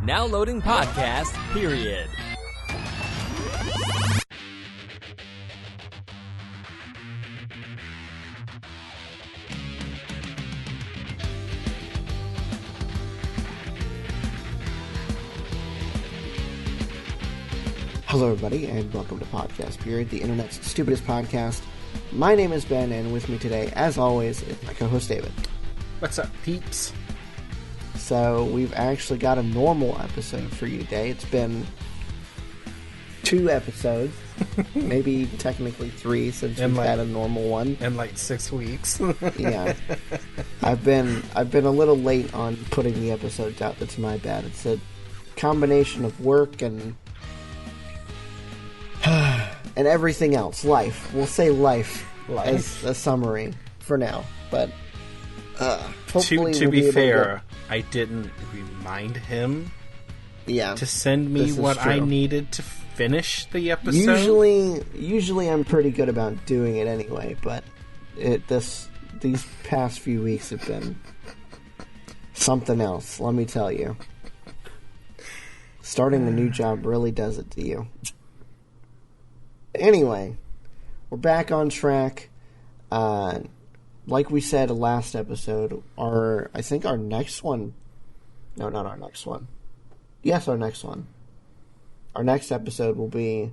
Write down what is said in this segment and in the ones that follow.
Now loading podcast, period. Hello, everybody, and welcome to Podcast Period, the internet's stupidest podcast. My name is Ben, and with me today, as always, is my co-host David. What's up, peeps? So, we've actually got a normal episode for you today. It's been 2 episodes, maybe technically 3 since we've had a normal one. In like 6 weeks. Yeah. I've been a little late on putting the episodes out. That's my bad. It's a combination of work and everything else. Life. We'll say life as a summary for now. But hopefully to be fair, I didn't remind him to send me what I needed to finish the episode. Usually I'm pretty good about doing it anyway, but these past few weeks have been something else, let me tell you. Starting a new job really does it to you. Anyway, we're back on track. Like we said last episode, our next one. No, not our next one. Yes, our next one. Our next episode will be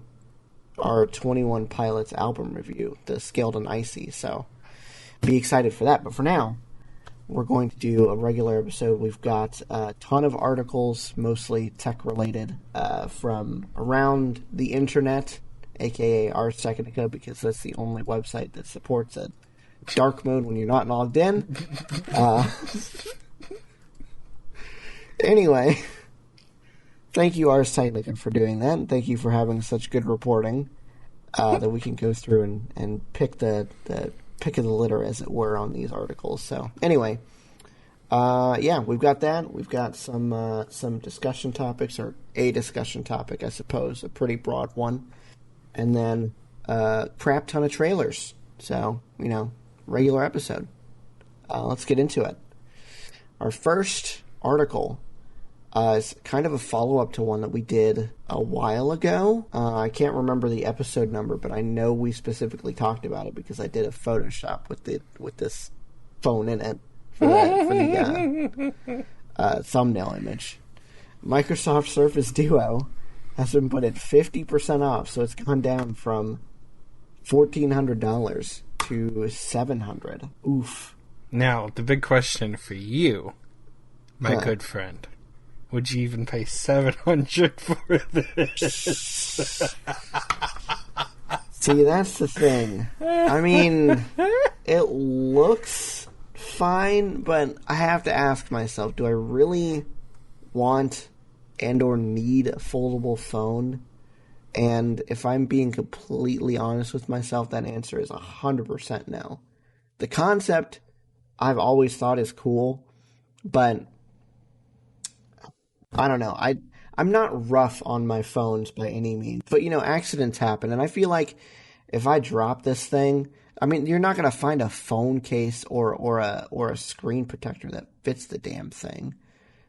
our 21 Pilots album review, the Scaled and Icy. So, be excited for that. But for now, we're going to do a regular episode. We've got a ton of articles, mostly tech-related, from around the internet, aka Ars Technica, because that's the only website that supports it. Dark mode when you're not logged in. Anyway, thank you, Ars Technica, for doing that. And thank you for having such good reporting that we can go through and pick the pick of the litter, as it were, on these articles. So, anyway, we've got that. We've got some discussion topics, or a discussion topic, I suppose, a pretty broad one, and then crap ton of trailers. So, regular episode. Let's get into it. Our first article is kind of a follow-up to one that we did a while ago. I can't remember the episode number, but I know we specifically talked about it because I did a Photoshop with this phone in it for the thumbnail image. Microsoft Surface Duo has been put at 50% off, so it's gone down from $1,400 to $700. Oof. Now, the big question for you, my good friend, would you even pay $700 for this? See, that's the thing. I mean, it looks fine, but I have to ask myself, do I really want and or need a foldable phone? And if I'm being completely honest with myself, that answer is 100% no. The concept I've always thought is cool, but I don't know. I'm not rough on my phones by any means, but accidents happen, and I feel like if I drop this thing, I mean, you're not going to find a phone case or a screen protector that fits the damn thing.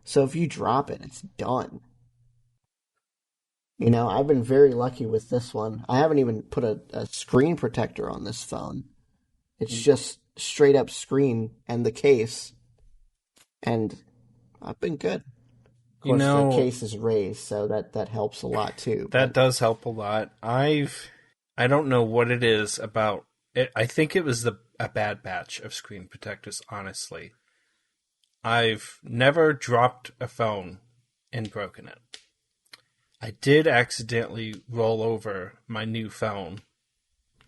So if you drop it, it's done. I've been very lucky with this one. I haven't even put a screen protector on this phone. It's just straight up screen and the case. And I've been good. Of course, the case is raised, so that helps a lot too. That does help a lot. I don't know what it is about it. I think it was a bad batch of screen protectors, honestly. I've never dropped a phone and broken it. I did accidentally roll over my new phone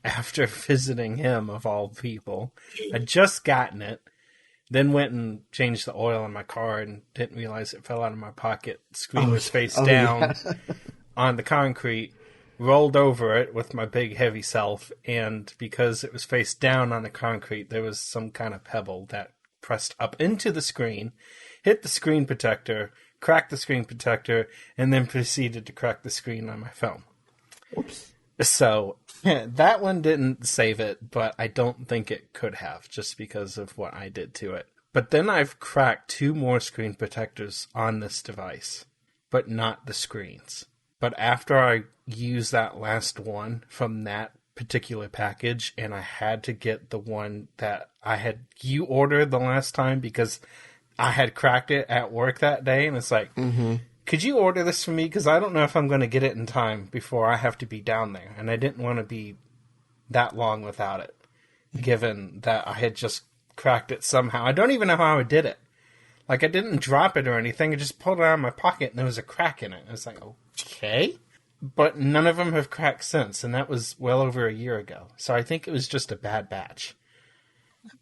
after visiting him, of all people. I'd just gotten it, then went and changed the oil in my car and didn't realize it fell out of my pocket. The screen was face down on the concrete, rolled over it with my big heavy self, and because it was face down on the concrete, there was some kind of pebble that pressed up into the screen, hit the screen protector, cracked the screen protector, and then proceeded to crack the screen on my phone. Oops. So that one didn't save it, but I don't think it could have, just because of what I did to it. But then I've cracked 2 more screen protectors on this device. but not the screens. But after I used that last one from that particular package, and I had to get the one that you ordered the last time because I had cracked it at work that day, and it's like, could you order this for me? Because I don't know if I'm going to get it in time before I have to be down there, and I didn't want to be that long without it, given that I had just cracked it somehow. I don't even know how I did it. Like, I didn't drop it or anything. I just pulled it out of my pocket, and there was a crack in it. I was like, okay. But none of them have cracked since, and that was well over a year ago. So I think it was just a bad batch.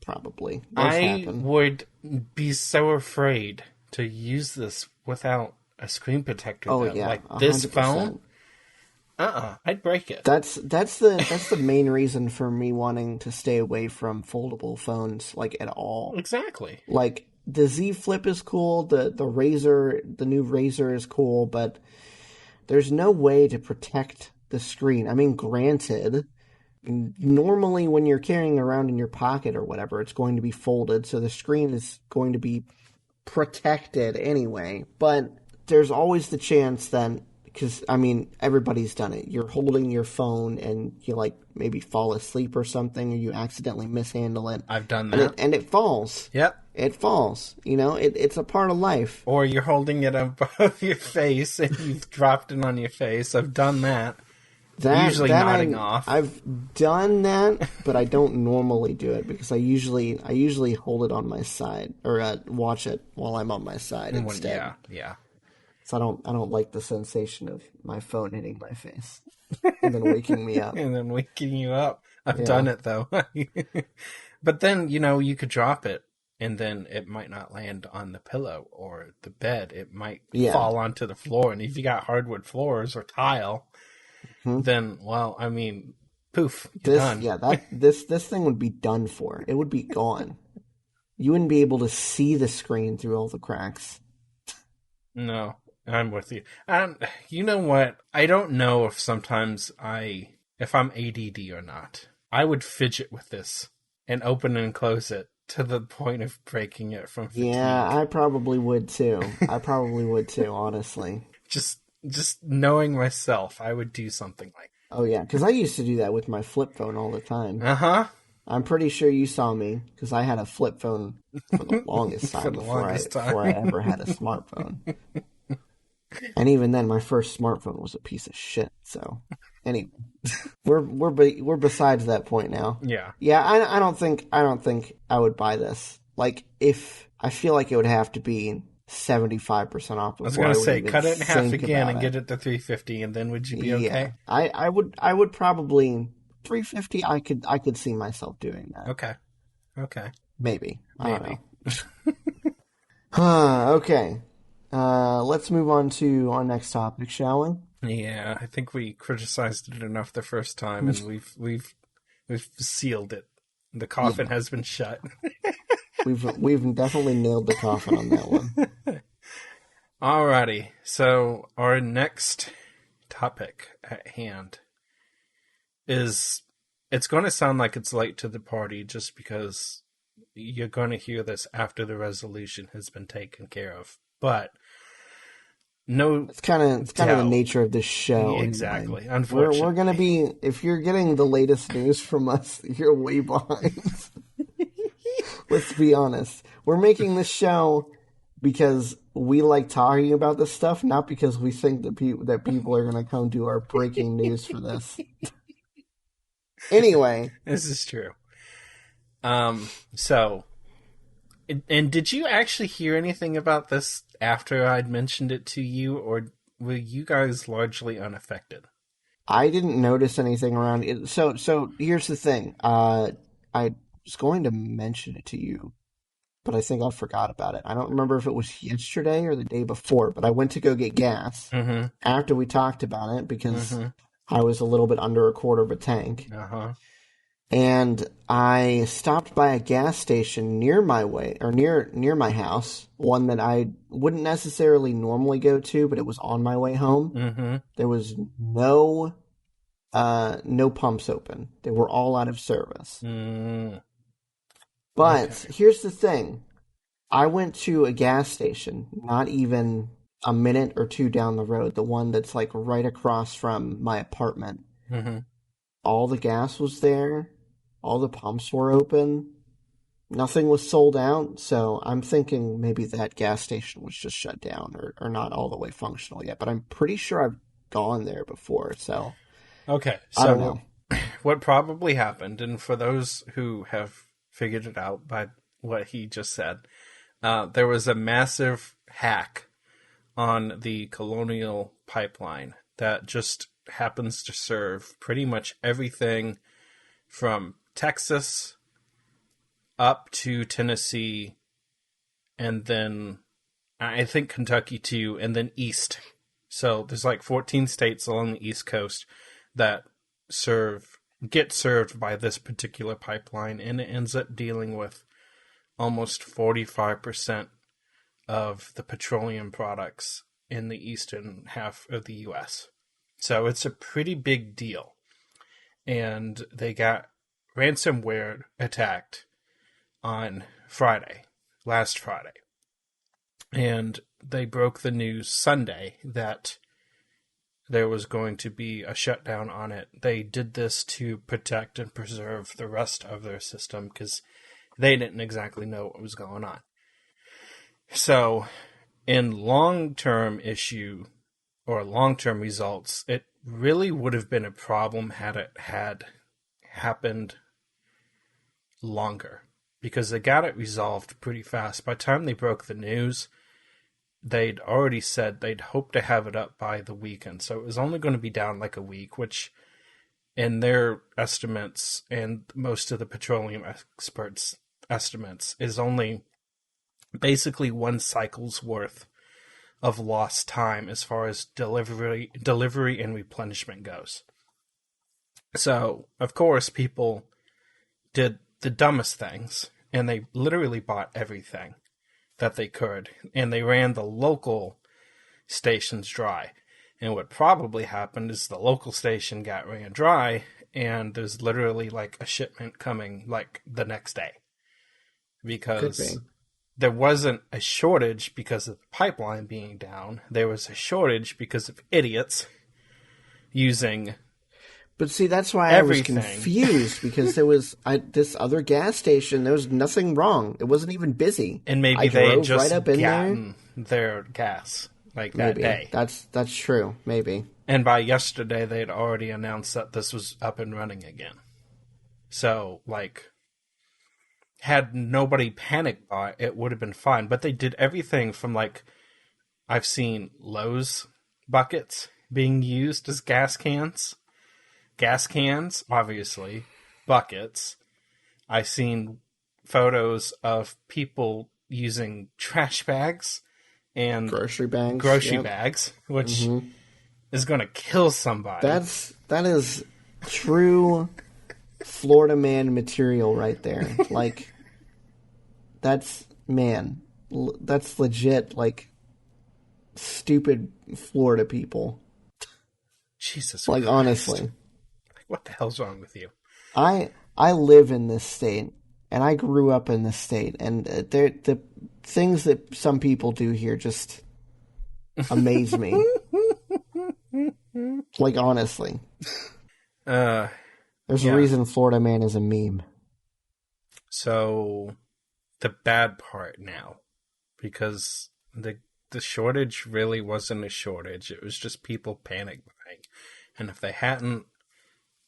Probably. I would be so afraid to use this without a screen protector. Oh, though. yeah. Like 100%. this phone? I'd break it. That's the main reason for me wanting to stay away from foldable phones, like, at all. Exactly. Like, the Z Flip is cool, the Razr, the new Razr is cool, but there's no way to protect the screen. I mean, granted, normally when you're carrying it around in your pocket or whatever, it's going to be folded, so the screen is going to be protected anyway. But there's always the chance that, because, I mean, everybody's done it. You're holding your phone and you, like, maybe fall asleep or something, or you accidentally mishandle it. I've done that. And it falls. Yep. It falls. You know, it's a part of life. Or you're holding it above your face and you've dropped it on your face. I've done that. Usually nodding off. I've done that, but I don't normally do it because I usually hold it on my side or watch it while I'm on my side instead. Yeah. So I don't like the sensation of my phone hitting my face and then waking me up. And then waking you up. I've done it though. But then, you could drop it and then it might not land on the pillow or the bed. It might fall onto the floor. And if you got hardwood floors or tile, then, well, I mean, poof, you're done. Yeah, this thing would be done for. It would be gone. You wouldn't be able to see the screen through all the cracks. No, I'm with you. You know what? I don't know if sometimes if I'm ADD or not. I would fidget with this and open and close it to the point of breaking it from fatigue. Yeah, I probably would too. Honestly. Just knowing myself, I would do something like that. Oh, yeah, because I used to do that with my flip phone all the time. Uh-huh. I'm pretty sure you saw me, because I had a flip phone for the longest time before I ever had a smartphone. And even then, my first smartphone was a piece of shit, so... Anyway, we're besides that point now. Yeah. Yeah, I don't think I would buy this. Like, if... I feel like it would have to be 75% off. I was going to say, cut it in half again and get it to $350, and then would you be okay? Yeah, I would probably $350. I could see myself doing that. Okay. Maybe. I don't know. Okay. Let's move on to our next topic, shall we? Yeah, I think we criticized it enough the first time, and we've sealed it. The coffin has been shut. We've definitely nailed the coffin on that one. Alrighty, so our next topic at hand is, it's going to sound like it's late to the party just because you're going to hear this after the resolution has been taken care of. But no, it's kind of the nature of this show. Yeah, exactly. Unfortunately, we're going to be, if you're getting the latest news from us, you're way behind. Let's be honest. We're making this show because we like talking about this stuff, not because we think that people are going to come to our breaking news for this. Anyway. This is true. So, and did you actually hear anything about this after I'd mentioned it to you, or were you guys largely unaffected? I didn't notice anything around it. So here's the thing. I was going to mention it to you, but I think I forgot about it. I don't remember if it was yesterday or the day before, but I went to go get gas after we talked about it because I was a little bit under a quarter of a tank. And I stopped by a gas station near my my house, one that I wouldn't necessarily normally go to, but it was on my way home. There was no pumps open. They were all out of service. But here's the thing. I went to a gas station not even a minute or two down the road, the one that's like right across from my apartment. Mm-hmm. All the gas was there, all the pumps were open, nothing was sold out, so I'm thinking maybe that gas station was just shut down or not all the way functional yet, but I'm pretty sure I've gone there before, so Okay, I don't so know. what probably happened, and for those who have figured it out by what he just said, there was a massive hack on the Colonial Pipeline that just happens to serve pretty much everything from Texas up to Tennessee, and then I think Kentucky too, and then east. So there's like 14 states along the East Coast that get served by this particular pipeline, and it ends up dealing with almost 45% of the petroleum products in the eastern half of the U.S. So it's a pretty big deal. And they got ransomware attacked on last Friday. And they broke the news Sunday that there was going to be a shutdown on it. They did this to protect and preserve the rest of their system because they didn't exactly know what was going on. So, in long-term results, it really would have been a problem had it had happened longer, because they got it resolved pretty fast. By the time they broke the news, they'd already said they'd hope to have it up by the weekend. So it was only going to be down like a week, which in their estimates and most of the petroleum experts' estimates is only basically one cycle's worth of lost time as far as delivery and replenishment goes. So, of course, people did the dumbest things, and they literally bought everything that they could, and they ran the local stations dry. And what probably happened is the local station got ran dry, and there's literally like a shipment coming like the next day. Because there wasn't a shortage because of the pipeline being down. There was a shortage because of idiots using But see, that's why everything. I was confused, because there was this other gas station. There was nothing wrong. It wasn't even busy. And maybe they just gotten their gas like that day. That's true. Maybe. And by yesterday, they'd already announced that this was up and running again. So, like, had nobody panicked by it, would have been fine. But they did everything from, like, I've seen Lowe's buckets being used as gas cans. Gas cans, obviously. Buckets. I've seen photos of people using trash bags and grocery bags, which is going to kill somebody. That is true Florida man material right there. Like, that's legit, like, stupid Florida people. Jesus Like, Christ. Honestly. What the hell's wrong with you? I live in this state, and I grew up in this state, and the things that some people do here just amaze me. Like, honestly. There's a reason Florida man is a meme. So, the bad part now, because the shortage really wasn't a shortage. It was just people panic buying. And if they hadn't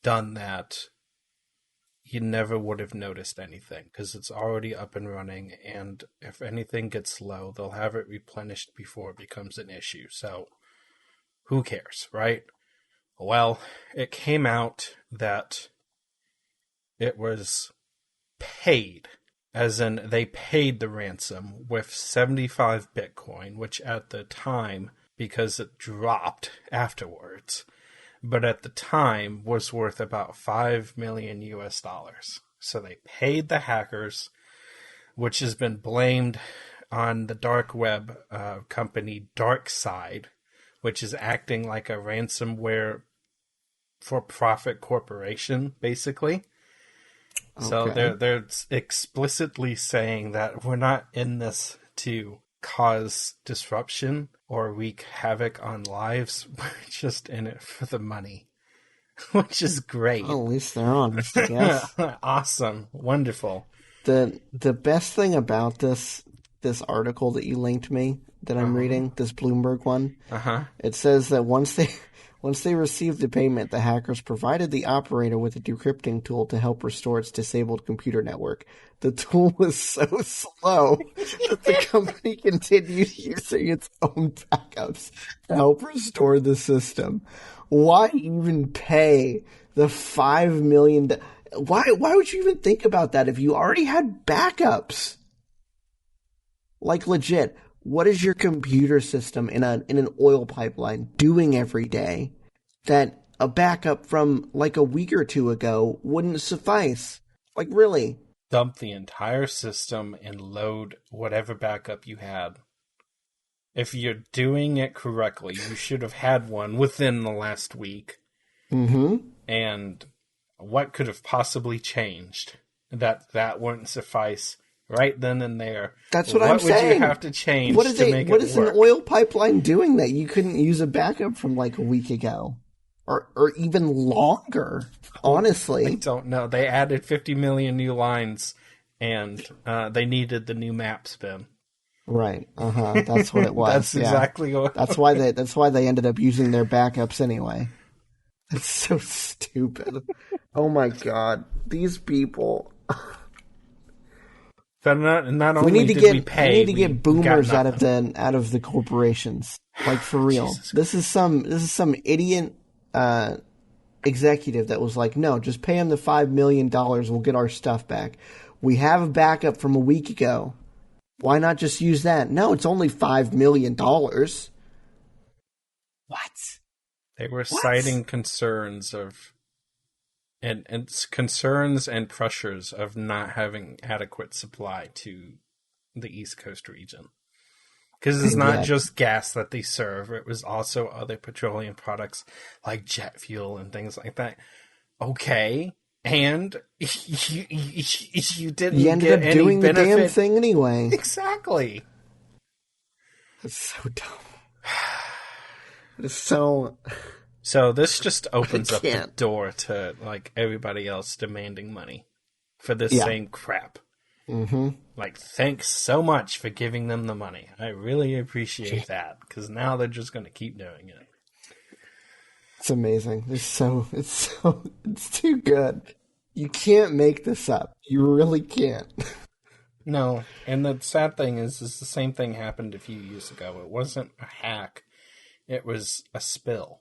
done that, you never would have noticed anything, because it's already up and running, and if anything gets low, they'll have it replenished before it becomes an issue. So, who cares, right? Well, it came out that it was paid, as in they paid the ransom with 75 Bitcoin, which at the time, because it dropped afterwards, but at the time was worth about $5 million US. So they paid the hackers, which has been blamed on the dark web company DarkSide, which is acting like a ransomware for-profit corporation, basically. Okay. So they're explicitly saying that we're not in this to cause disruption or wreak havoc on lives. We're just in it for the money, which is great. Well, at least they're honest, I guess. Awesome. Wonderful. The best thing about this article that you linked me that I'm reading, this Bloomberg one, it says that once they received the payment, the hackers provided the operator with a decrypting tool to help restore its disabled computer network. The tool was so slow that the company continued using its own backups to help restore the system. Why even pay the $5 million? Why would you even think about that if you already had backups? Like, legit, what is your computer system in an oil pipeline doing every day that a backup from like a week or two ago wouldn't suffice? Like, really? Dump the entire system and load whatever backup you had. If you're doing it correctly, you should have had one within the last week. Mm-hmm. And what could have possibly changed that wouldn't suffice right then and there? That's what I'm saying. What would you have to change to make it work? What is an oil pipeline doing that you couldn't use a backup from like a week ago? Or even longer, honestly. I don't know. They added 50 million new lines, and they needed the new map spin. Right. That's what it was. That's exactly what. That's why they ended up using their backups anyway. It's so stupid. Oh my god, these people. But not only we need to get boomers out of the corporations. Like, for real. This is some idiot executive that was like, no, just pay him the $5 million. We'll get our stuff back. We have a backup from a week ago. Why not just use that? No, it's only $5 million. What? They were citing concerns of and concerns and pressures of not having adequate supply to the East Coast region. Because it's not just gas that they serve. It was also other petroleum products like jet fuel and things like that. Okay. And you didn't you ended get up any doing benefit. The damn thing anyway. Exactly. It's so dumb. It's so... So this just opens up the door to like everybody else demanding money for this same crap. Mm-hmm. Like, thanks so much for giving them the money. I really appreciate that, because now they're just going to keep doing it. It's amazing. It's too good. You can't make this up. You really can't. No, and the sad thing is the same thing happened a few years ago. It wasn't a hack. It was a spill.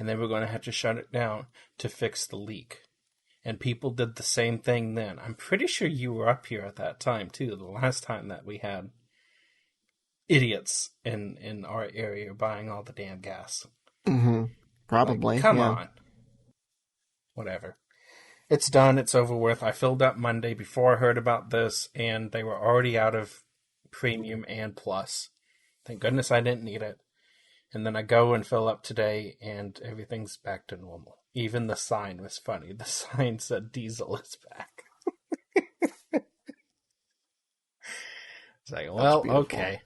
And they were going to have to shut it down to fix the leak. And people did the same thing then. I'm pretty sure you were up here at that time, too, the last time that we had idiots in our area buying all the damn gas. Mm-hmm. Probably. Like, come on. Whatever. It's done. It's over with. I filled up Monday before I heard about this, and they were already out of Premium and Plus. Thank goodness I didn't need it. And then I go and fill up today, and everything's back to normal. Even the sign was funny. The sign said diesel is back. It's like, well, okay.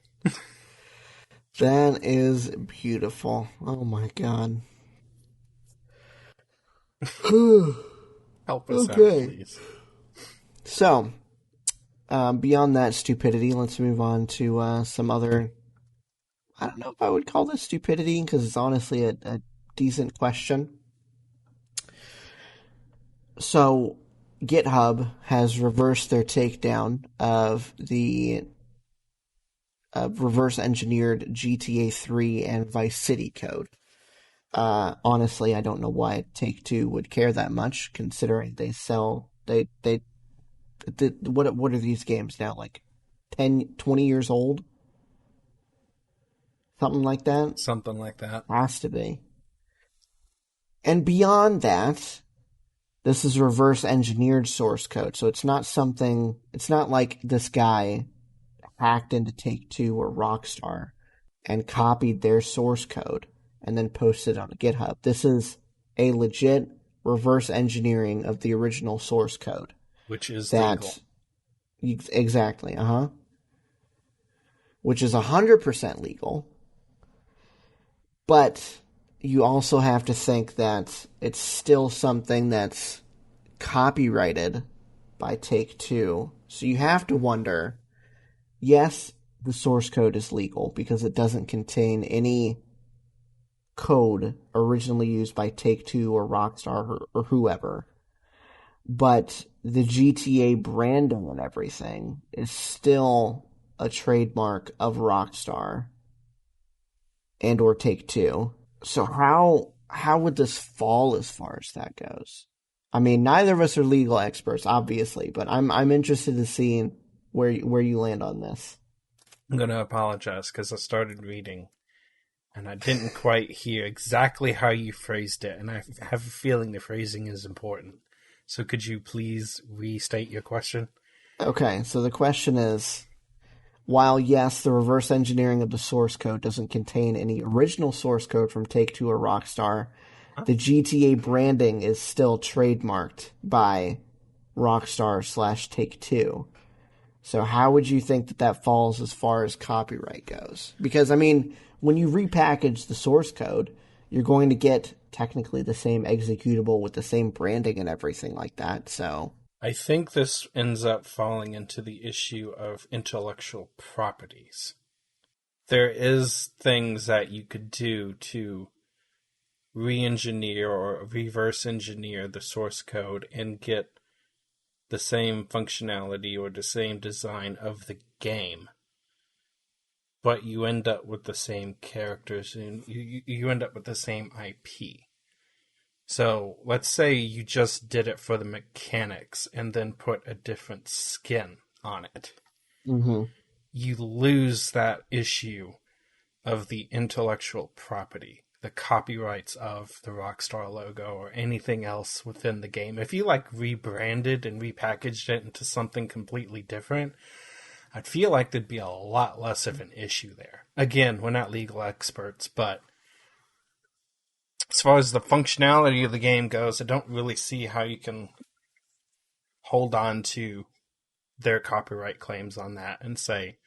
That is beautiful. Oh my god. Help us out, please. So, beyond that stupidity, let's move on to some other... I don't know if I would call this stupidity, because it's honestly a decent question. So, GitHub has reversed their takedown of the reverse-engineered GTA 3 and Vice City code. Honestly, I don't know why Take-Two would care that much, considering they sell... What are these games now? Like 10, 20 years old? Something like that? Something like that. Has to be. And beyond that, this is reverse engineered source code. So it's not like this guy hacked into Take-Two or Rockstar and copied their source code and then posted it on GitHub. This is a legit reverse engineering of the original source code. Which is legal. Exactly, which is 100% legal. But you also have to think that it's still something that's copyrighted by Take-Two. So you have to wonder, yes, the source code is legal because it doesn't contain any code originally used by Take-Two or Rockstar or whoever. But the GTA branding and everything is still a trademark of Rockstar and or Take-Two. So how would this fall as far as that goes? I mean, neither of us are legal experts, obviously, but I'm interested in seeing where you land on this. I'm going to apologize because I started reading and I didn't quite hear exactly how you phrased it, and I have a feeling the phrasing is important. So could you please restate your question? Okay, so the question is, while yes, the reverse engineering of the source code doesn't contain any original source code from Take-Two or Rockstar, the GTA branding is still trademarked by Rockstar/Take-Two. So how would you think that falls as far as copyright goes? Because, I mean, when you repackage the source code, you're going to get technically the same executable with the same branding and everything like that, so... I think this ends up falling into the issue of intellectual properties. There is things that you could do to re-engineer or reverse engineer the source code and get the same functionality or the same design of the game, but you end up with the same characters and you end up with the same IP. So let's say you just did it for the mechanics and then put a different skin on it. Mm-hmm. You lose that issue of the intellectual property, the copyrights of the Rockstar logo or anything else within the game. If you rebranded and repackaged it into something completely different, I'd feel like there'd be a lot less of an issue there. Again, we're not legal experts, but as far as the functionality of the game goes, I don't really see how you can hold on to their copyright claims on that and say,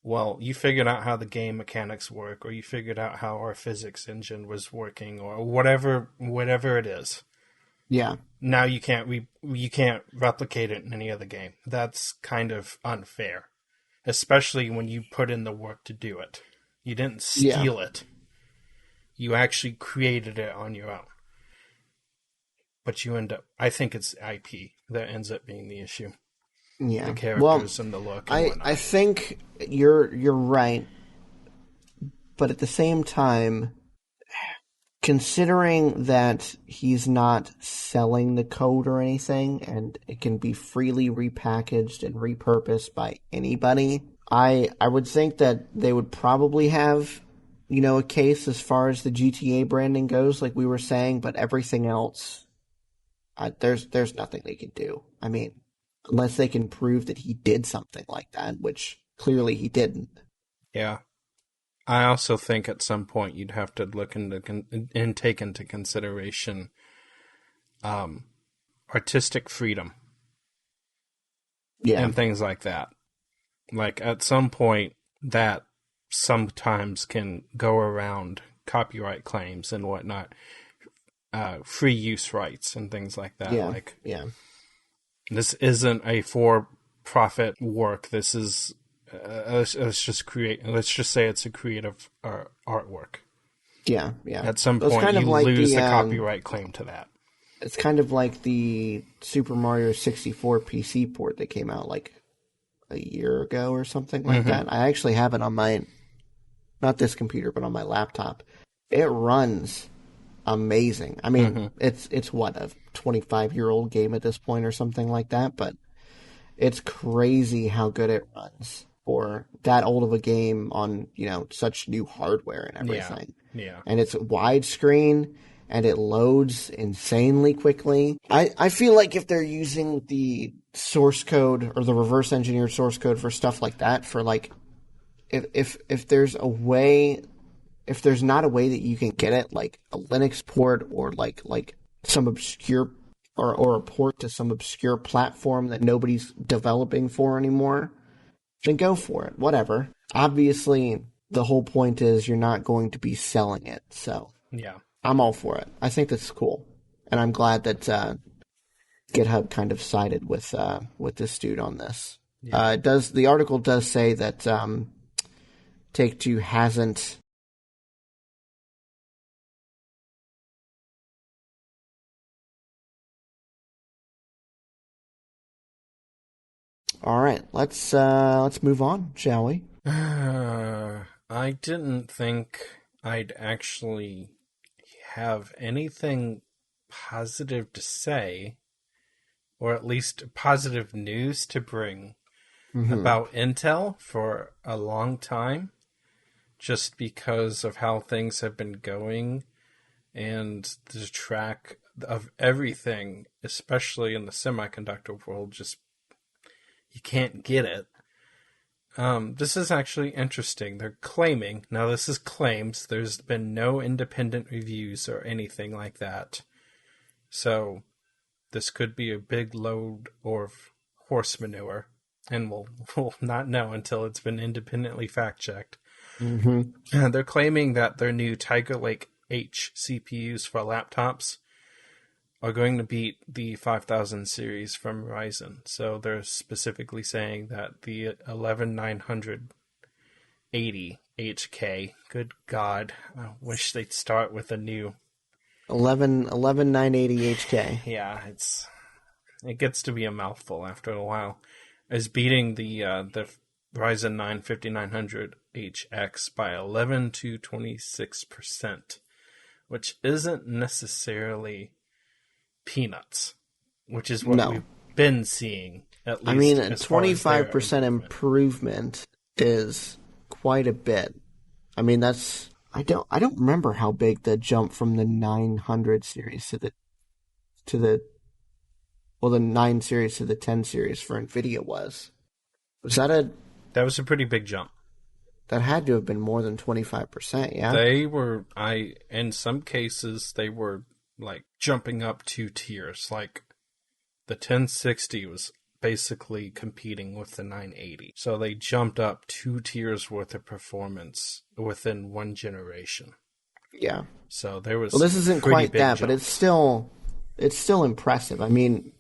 well, you figured out how the game mechanics work, or you figured out how our physics engine was working, or whatever it is. Yeah. Now you can't replicate it in any other game. That's kind of unfair, especially when you put in the work to do it. You didn't steal it. You actually created it on your own. But you end up... I think it's IP that ends up being the issue. Yeah. The characters and the look and whatnot. I think you're right. But at the same time, considering that he's not selling the code or anything, and it can be freely repackaged and repurposed by anybody, I would think that they would probably have... a case as far as the GTA branding goes, like we were saying, but everything else, there's nothing they can do. I mean, unless they can prove that he did something like that, which clearly he didn't. Yeah. I also think at some point you'd have to look into and take into consideration artistic freedom. Yeah. And things like that. Like, at some point, that sometimes can go around copyright claims and whatnot, free use rights and things like that. This isn't a for-profit work. This is let's just say it's a creative artwork. Yeah. At some point, you lose the copyright claim to that. It's kind of like the Super Mario 64 PC port that came out like a year ago or something like that. I actually have it on my, not this computer, but on my laptop. It runs amazing. I mean, it's what, a 25-year-old game at this point or something like that, but it's crazy how good it runs for that old of a game on, such new hardware and everything. Yeah. And it's widescreen, and it loads insanely quickly. I feel like if they're using the source code or the reverse engineered source code for stuff like that, for like, if there's a way, if there's not a way that you can get it, like a Linux port or like some obscure or a port to some obscure platform that nobody's developing for anymore, then go for it. Whatever. Obviously, the whole point is you're not going to be selling it, so Yeah. I'm all for it. I think that's cool, and I'm glad that GitHub kind of sided with this dude on this. Yeah. The article does say that Take-Two hasn't. All right, let's move on, shall we? I didn't think I'd actually have anything positive to say, or at least positive news to bring about Intel for a long time, just because of how things have been going and the track of everything, especially in the semiconductor world, just you can't get it. This is actually interesting. They're claiming, now this is claims, there's been no independent reviews or anything like that. So this could be a big load of horse manure, and we'll not know until it's been independently fact-checked. Mm-hmm. They're claiming that their new Tiger Lake H CPUs for laptops are going to beat the 5000 series from Ryzen. So they're specifically saying that the 11980 HK, good God, I wish they'd start with a new 11980 HK. Yeah, it gets to be a mouthful after a while. Is beating the Ryzen 9 5900HX by 11 to 26%, which isn't necessarily peanuts, which is what we've been seeing, at least. I mean, a 25% improvement is quite a bit. I mean, that's I don't remember how big the jump from the 900 series to the 9 series to the 10 series for Nvidia was. That was a pretty big jump. That had to have been more than 25%, yeah? They were, in some cases, they were like jumping up 2 tiers. Like the 1060 was basically competing with the 980. So they jumped up 2 tiers worth of performance within one generation. Yeah. So there was. Well, this isn't quite that, jump. but it's still impressive. I mean,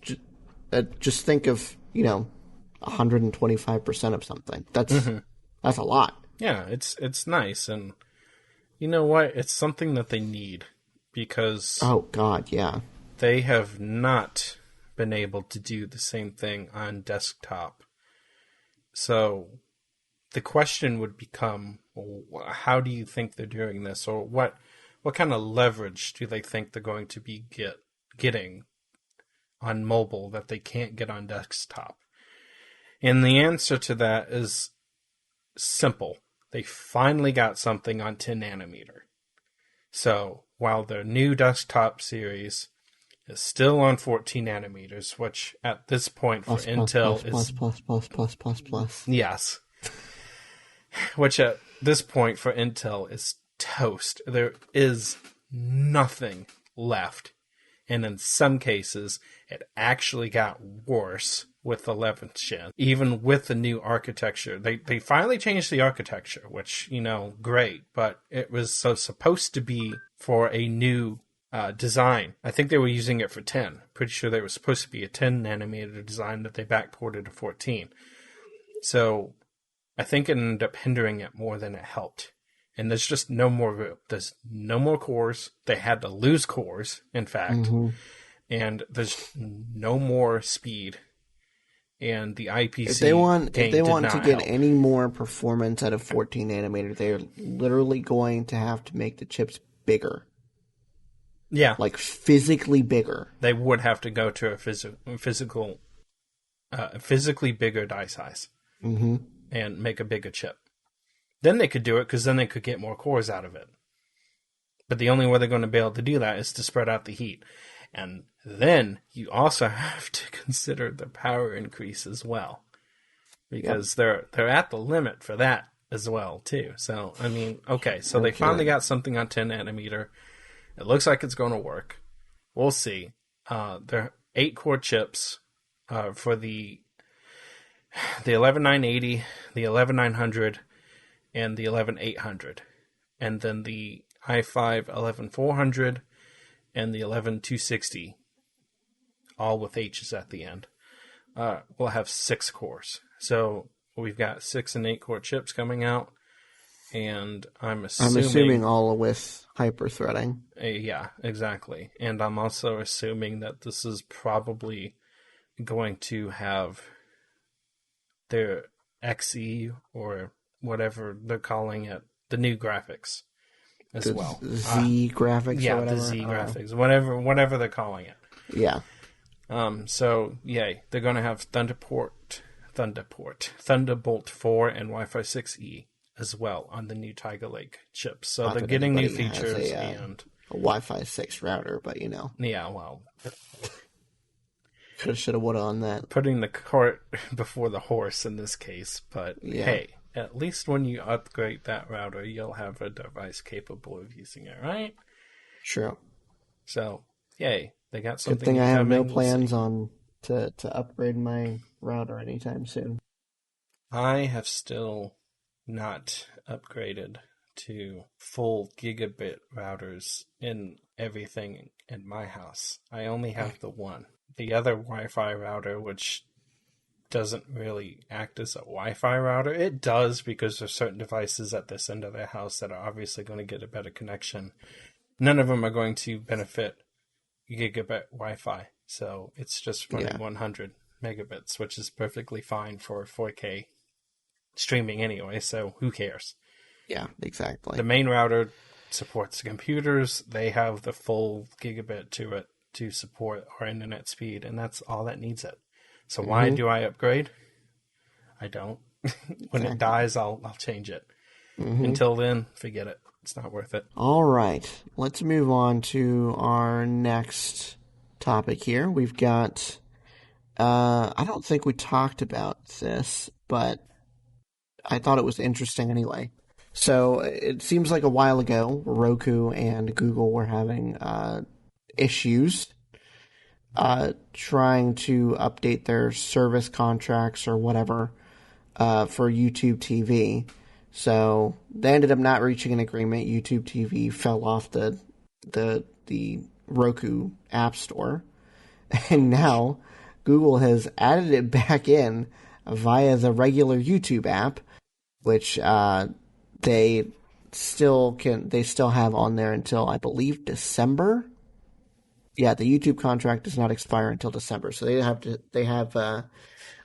just think of 125% of something. That's a lot. Yeah, it's nice, and you know what? It's something that they need, because oh God, yeah, they have not been able to do the same thing on desktop. So the question would become, how do you think they're doing this, or what kind of leverage do they think they're going to be getting on mobile that they can't get on desktop? And the answer to that is simple. They finally got something on 10 nanometer. So while their new desktop series is still on 14 nanometers, which at this point for Intel is plus. Yes. Which at this point for Intel is toast. There is nothing left. And in some cases, it actually got worse with 11th gen. Even with the new architecture. They finally changed the architecture, which, great. But it was supposed to be for a new design. I think they were using it for 10. Pretty sure they were supposed to be a 10 nanometer design that they backported to 14. So I think it ended up hindering it more than it helped. And there's just no more room. There's no more cores. They had to lose cores, in fact. Mm-hmm. And there's no more speed. And the IPC if they want to get help. any more performance out of 14 nanometer, they're literally going to have to make the chips bigger. Yeah. Like physically bigger. They would have to go to a physically bigger die size. Mm-hmm. And make a bigger chip. Then they could do it, because then they could get more cores out of it. But the only way they're going to be able to do that is to spread out the heat. And then you also have to consider the power increase as well. Because they're at the limit for that as well, too. So, I mean, okay, so they finally got something on 10 nanometer. It looks like it's going to work. We'll see. They're 8-core chips for the the 11980, the 11900, and the 11800, and then the i5 11400 and the 11260, all with H's at the end. Will have 6 cores. So we've got 6 and 8 core chips coming out, and I'm assuming all with hyper-threading. Yeah, exactly. And I'm also assuming that this is probably going to have their XE or whatever they're calling it, the new graphics as well. Z graphics, yeah, or whatever. The Z graphics, whatever they're calling it. Yeah. So yay, they're going to have Thunderbolt 4 and Wi-Fi 6E as well on the new Tiger Lake chips. So they're getting new features and a Wi-Fi 6 router, but yeah, well, coulda, shoulda, woulda on that. Putting the cart before the horse in this case, but yeah. Hey, at least when you upgrade that router, you'll have a device capable of using it, right? True. So, yay, they got something. Good thing I have no plans on to upgrade my router anytime soon. I have still not upgraded to full gigabit routers in everything in my house. I only have the one. The other Wi-Fi router, which doesn't really act as a Wi-Fi router. It does, because there's certain devices at this end of their house that are obviously going to get a better connection. None of them are going to benefit gigabit Wi-Fi. So it's just running 100 megabits, which is perfectly fine for 4K streaming anyway, so who cares? Yeah, exactly. The main router supports the computers. They have the full gigabit to it to support our internet speed, and that's all that needs it. So why do I upgrade? I don't. When it dies, I'll change it. Until then, forget it. It's not worth it. All right. Let's move on to our next topic here. We've got... I don't think we talked about this, but I thought it was interesting anyway. So it seems like a while ago, Roku and Google were having issues trying to update their service contracts or whatever for YouTube TV. So they ended up not reaching an agreement. YouTube TV fell off the Roku App Store, and now Google has added it back in via the regular YouTube app, which they still have on there until, I believe, December. Yeah, the YouTube contract does not expire until December, so they have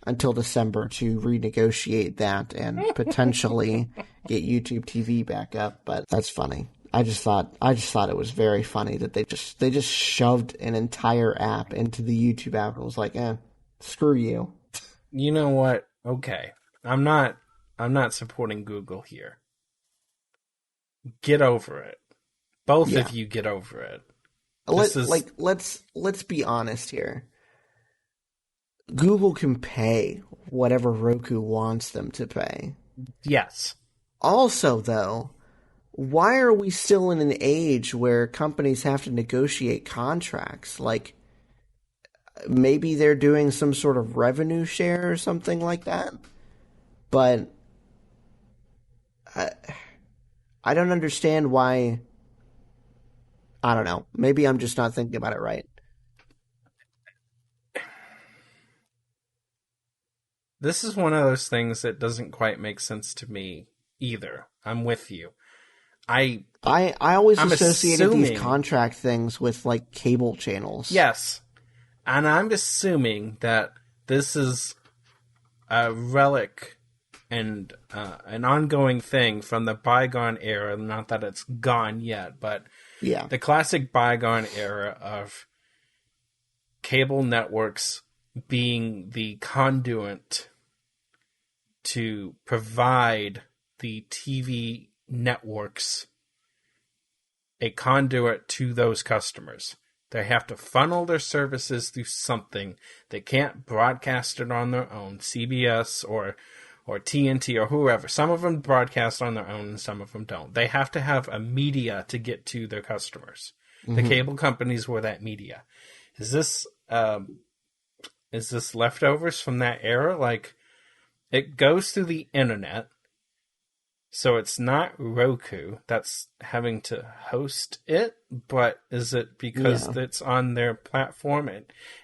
until December to renegotiate that and potentially get YouTube TV back up. But that's funny. I just thought it was very funny that they just shoved an entire app into the YouTube app and was like, screw you. You know what? Okay, I'm not supporting Google here. Get over it. Both of you get over it. Let's be honest here. Google can pay whatever Roku wants them to pay. Yes. Also, though, why are we still in an age where companies have to negotiate contracts? Like, maybe they're doing some sort of revenue share or something like that. But I don't understand why. I don't know. Maybe I'm just not thinking about it right. This is one of those things that doesn't quite make sense to me either. I'm with you. I always associated these contract things with, like, cable channels. Yes. And I'm assuming that this is a relic and an ongoing thing from the bygone era. Not that it's gone yet, but the classic bygone era of cable networks being the conduit to provide the TV networks a conduit to those customers. They have to funnel their services through something. They can't broadcast it on their own. CBS or TNT or whoever. Some of them broadcast on their own and some of them don't. They have to have a media to get to their customers. The cable companies were that media. Is this leftovers from that era? Like, it goes through the internet, so it's not Roku that's having to host it, but is it because it's on their platform?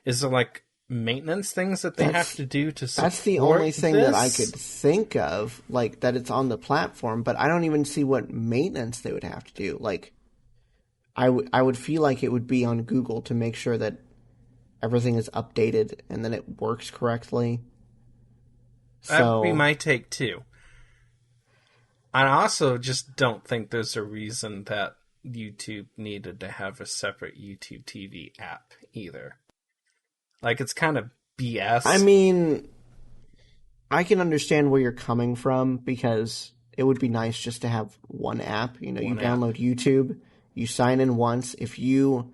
Is it like maintenance things that they have to do to support That's the only thing that I this? could think of, like, that it's on the platform, but I don't even see what maintenance they would have to do. Like, I would feel like it would be on Google to make sure that everything is updated and then it works correctly. That would be my take, too. I also just don't think there's a reason that YouTube needed to have a separate YouTube TV app, either. Like, it's kind of BS. I mean, I can understand where you're coming from, because it would be nice just to have one app. You know, you download YouTube, you sign in once. If you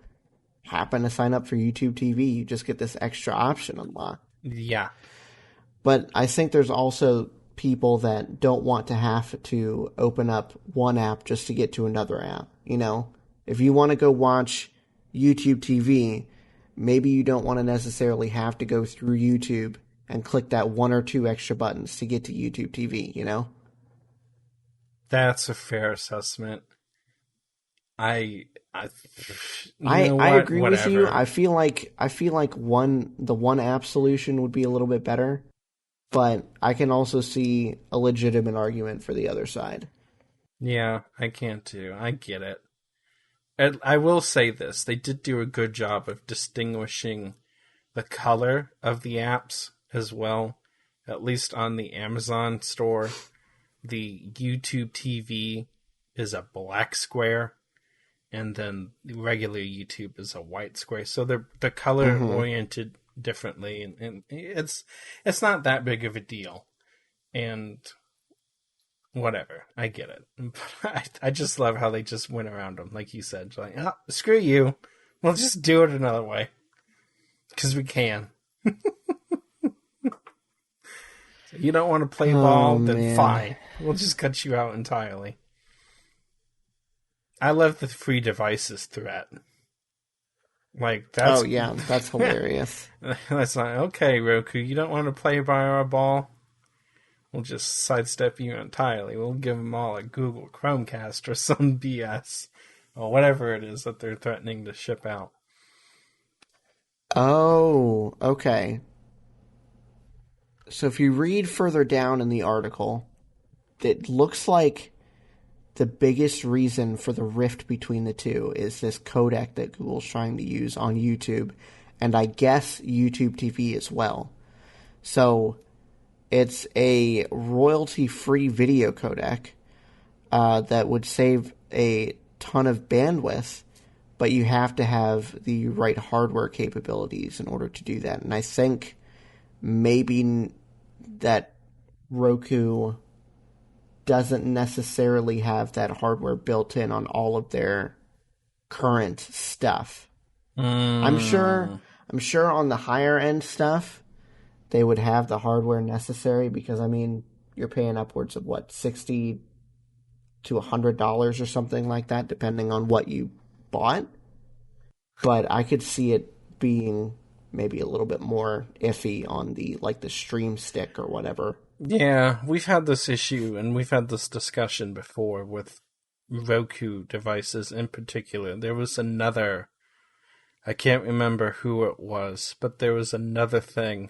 happen to sign up for YouTube TV, you just get this extra option unlocked. Yeah. But I think there's also people that don't want to have to open up one app just to get to another app. You know, if you want to go watch YouTube TV, maybe you don't want to necessarily have to go through YouTube and click that one or two extra buttons to get to YouTube TV, you know? That's a fair assessment. I agree with you. I feel like the one app solution would be a little bit better, but I can also see a legitimate argument for the other side. Yeah, I can too. I get it. And I will say this, they did do a good job of distinguishing the color of the apps as well, at least on the Amazon store. The YouTube TV is a black square, and then the regular YouTube is a white square. So they're color oriented differently, and it's not that big of a deal. And whatever, I get it. But I just love how they just went around them, like you said. Like, oh, screw you, we'll just do it another way because we can. So you don't want to play ball, then fine, we'll just cut you out entirely. I love the free devices threat. Like, that's... Oh, yeah, that's hilarious. That's like, okay, Roku, you don't want to play by our ball? We'll just sidestep you entirely. We'll give them all a Google Chromecast or some BS. Or whatever it is that they're threatening to ship out. Oh, okay. So if you read further down in the article, it looks like the biggest reason for the rift between the two is this codec that Google's trying to use on YouTube, and I guess YouTube TV as well. So it's a royalty-free video codec that would save a ton of bandwidth, but you have to have the right hardware capabilities in order to do that. And I think maybe that Roku doesn't necessarily have that hardware built in on all of their current stuff. I'm sure on the higher end stuff they would have the hardware necessary, because I mean, you're paying upwards of what, $60 to $100 or something like that, depending on what you bought. But I could see it being maybe a little bit more iffy on the stream stick or whatever. Yeah, we've had this issue, and we've had this discussion before with Roku devices in particular. There was another, I can't remember who it was, but there was another thing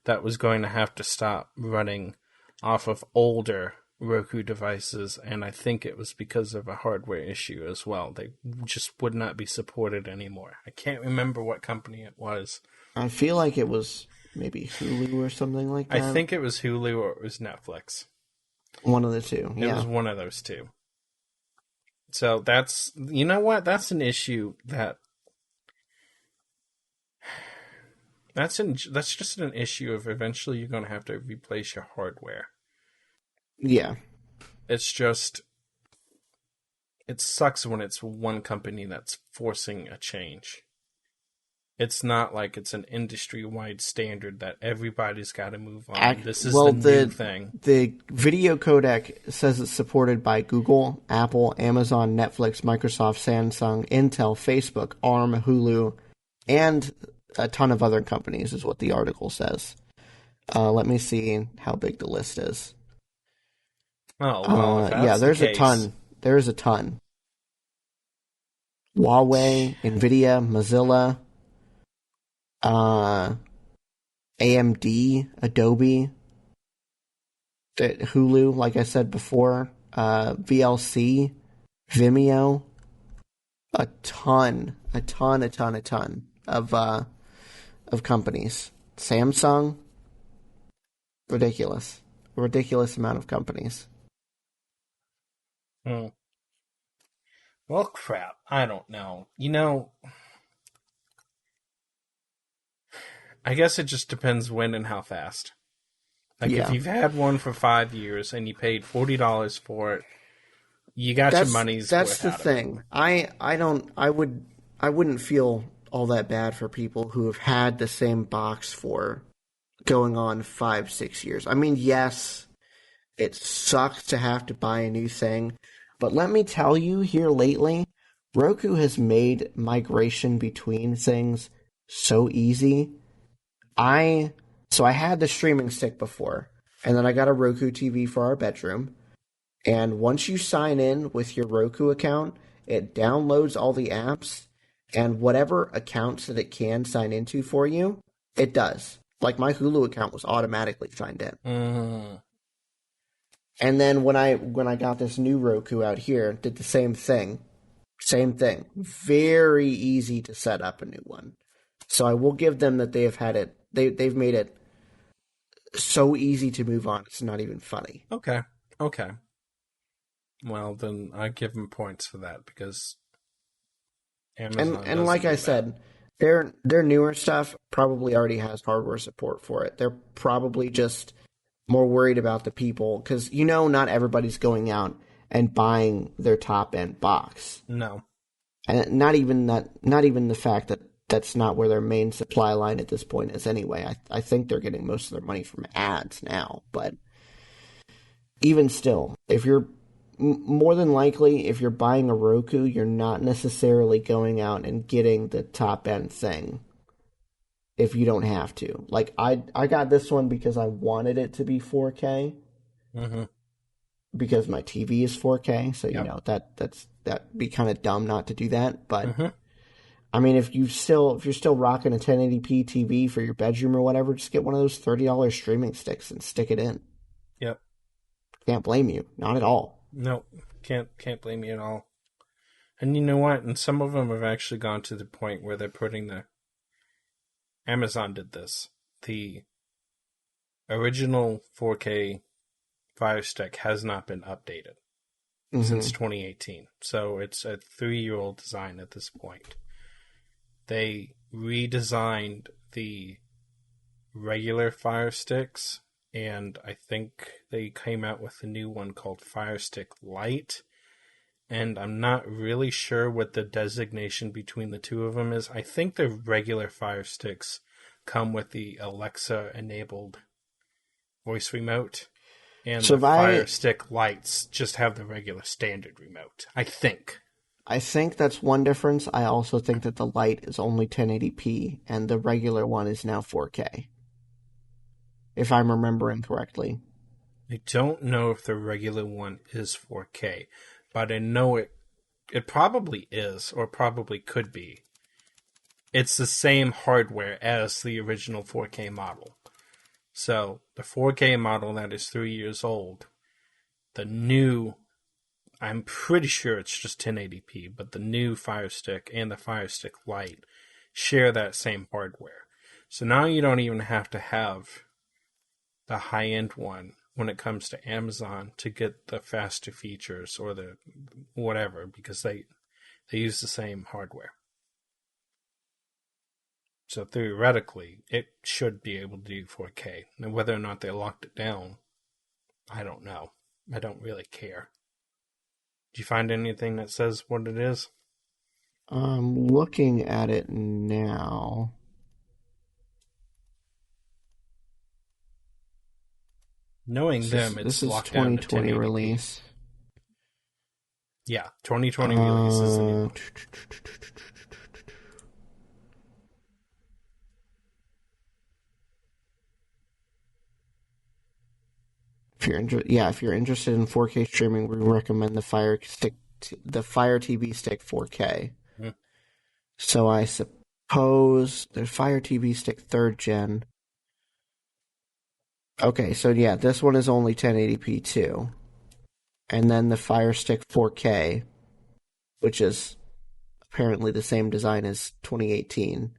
that was going to have to stop running off of older Roku devices, and I think it was because of a hardware issue as well. They just would not be supported anymore. I can't remember what company it was. I feel like it was maybe Hulu or something like that. I think it was Hulu or it was Netflix. One of the two, yeah. It was one of those two. So that's, you know what? That's an issue that... That's just an issue of eventually you're going to have to replace your hardware. Yeah. It's just... It sucks when it's one company that's forcing a change. It's not like it's an industry-wide standard that everybody's got to move on. This is the new thing. The video codec says it's supported by Google, Apple, Amazon, Netflix, Microsoft, Samsung, Intel, Facebook, ARM, Hulu, and a ton of other companies, is what the article says. Let me see how big the list is. Oh, well, if Yeah, that's the there's a case... ton. There's a ton. Huawei, Nvidia, Mozilla, uh, AMD, Adobe, Hulu, like I said before, VLC, Vimeo, a ton of companies. Samsung, ridiculous amount of companies. Hmm. Well, crap. I don't know. I guess it just depends when and how fast. Like, if Yeah, you've had one for 5 years and you paid $40 for it, you got your money's that's worth the out of it. thing. I wouldn't feel all that bad for people who have had the same box for going on 5, 6 years. I mean, yes, it sucks to have to buy a new thing, but let me tell you, here lately, Roku has made migration between things so easy. So I had the streaming stick before, and then I got a Roku TV for our bedroom. And once you sign in with your Roku account, it downloads all the apps and whatever accounts that it can sign into for you, it does. Like my Hulu account was automatically signed in. Mm. And then when I got this new Roku out here, did the same thing. Same thing. Very easy to set up a new one. So I will give them that they have had it. They've made it so easy to move on. It's not even funny. Okay. Well, then I give them points for that because Amazon And doesn't like I do that. said, their newer stuff probably already has hardware support for it. They're probably just more worried about the people because not everybody's going out and buying their top end box. No. And not even the fact that that's not where their main supply line at this point is anyway. I think they're getting most of their money from ads now, but even still, if you're more than likely, if you're buying a Roku, you're not necessarily going out and getting the top end thing if you don't have to. Like I got this one because I wanted it to be 4K Mm-hmm. because my TV is 4K, so Yep. that'd be kind of dumb not to do that, but Mm-hmm. I mean, if you're still rocking a 1080p TV for your bedroom or whatever, just get one of those $30 streaming sticks and stick it in. Yep. Can't blame you, not at all. No. Can't blame you at all. And you know what? And some of them have actually gone to the point where they're putting the... Amazon did this. The original 4K Fire Stick has not been updated since 2018. So it's a 3-year-old design at this point. They redesigned the regular Fire Sticks, and I think they came out with a new one called Fire Stick Lite. And I'm not really sure what the designation between the two of them is. I think the regular Fire Sticks come with the Alexa-enabled voice remote, and So the Fire Stick Lights just have the regular standard remote. I think. I think that's one difference. I also think that the Lite is only 1080p and the regular one is now 4K. If I'm remembering correctly. I don't know if the regular one is 4K, but I know it probably is, or probably could be. It's the same hardware as the original 4K model. So, the 4K model that is 3 years old, the new, I'm pretty sure it's just 1080p, but the new Fire Stick and the Fire Stick Lite share that same hardware. So now you don't even have to have the high-end one when it comes to Amazon to get the faster features or the whatever, because they use the same hardware. So theoretically, it should be able to do 4K. Now, whether or not they locked it down, I don't know. I don't really care. Do you find anything that says what it is? I'm looking at it now. Knowing them, This it's is locked down to 2020 1080p. release. Yeah, 2020 release is the new one. If you're interested in 4K streaming, we recommend the Fire TV Stick 4K. Mm. So I suppose the Fire TV Stick 3rd gen. Okay, so yeah, this one is only 1080p too. And then the Fire Stick 4K, which is apparently the same design as 2018,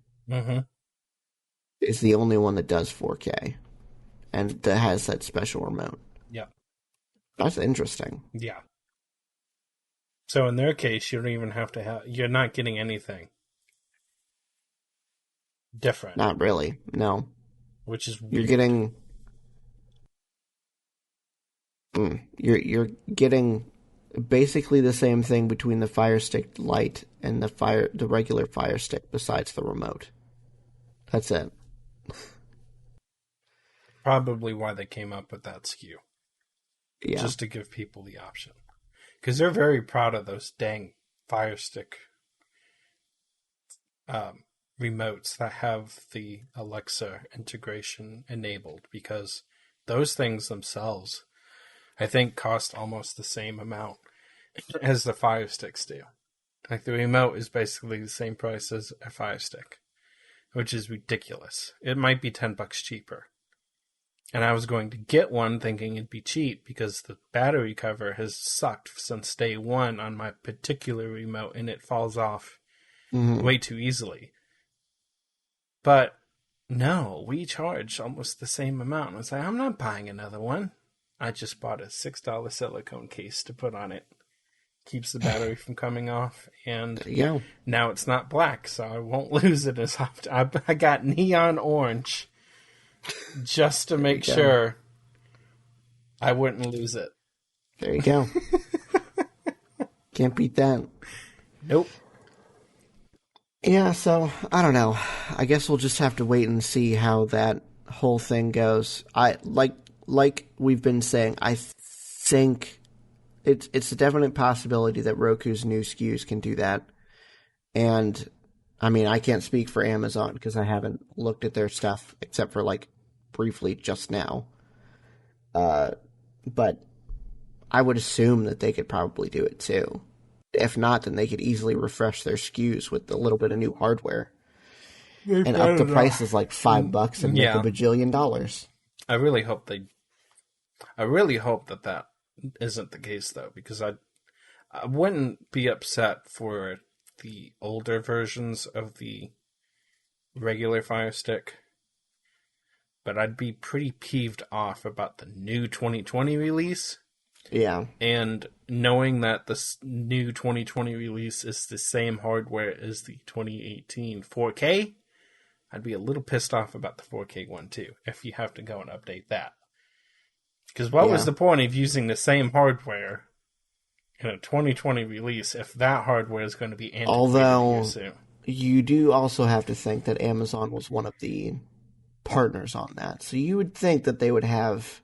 is the only one that does 4K. And that has that special remote. Yeah. That's interesting. Yeah. So in their case, you don't even have to have... You're not getting anything different. Not really, no. Which is weird. You're getting... You're getting basically the same thing between the Fire Stick Lite and the regular Fire Stick besides the remote. That's it. Probably why they came up with that SKU. Yeah. Just to give people the option. Because they're very proud of those dang Fire Stick remotes that have the Alexa integration enabled. Because those things themselves, I think, cost almost the same amount as the Fire Sticks do. Like, the remote is basically the same price as a Fire Stick, which is ridiculous. It might be $10 cheaper. And I was going to get one thinking it'd be cheap because the battery cover has sucked since day one on my particular remote and it falls off way too easily. But no, we charge almost the same amount. I was like, I'm not buying another one. I just bought a $6 silicone case to put on it. Keeps the battery from coming off. And now it's not black, so I won't lose it as often. I got neon orange. Just to make sure I wouldn't lose it. There you go. Can't beat that. Nope. Yeah, so, I don't know. I guess we'll just have to wait and see how that whole thing goes. Like we've been saying, I think it's a definite possibility that Roku's new SKUs can do that. And, I mean, I can't speak for Amazon because I haven't looked at their stuff except for, briefly just now. But I would assume that they could probably do it too. If not, then they could easily refresh their SKUs with a little bit of new hardware. And up the prices like $5 and make a bajillion dollars. I really hope that isn't the case though, because I wouldn't be upset for the older versions of the regular Fire Stick, but I'd be pretty peeved off about the new 2020 release. Yeah. And knowing that this new 2020 release is the same hardware as the 2018 4K, I'd be a little pissed off about the 4K one too, if you have to go and update that. Because what was the point of using the same hardware in a 2020 release if that hardware is going to be antiquated soon? You do also have to think that Amazon was one of the partners on that. So you would think that they would have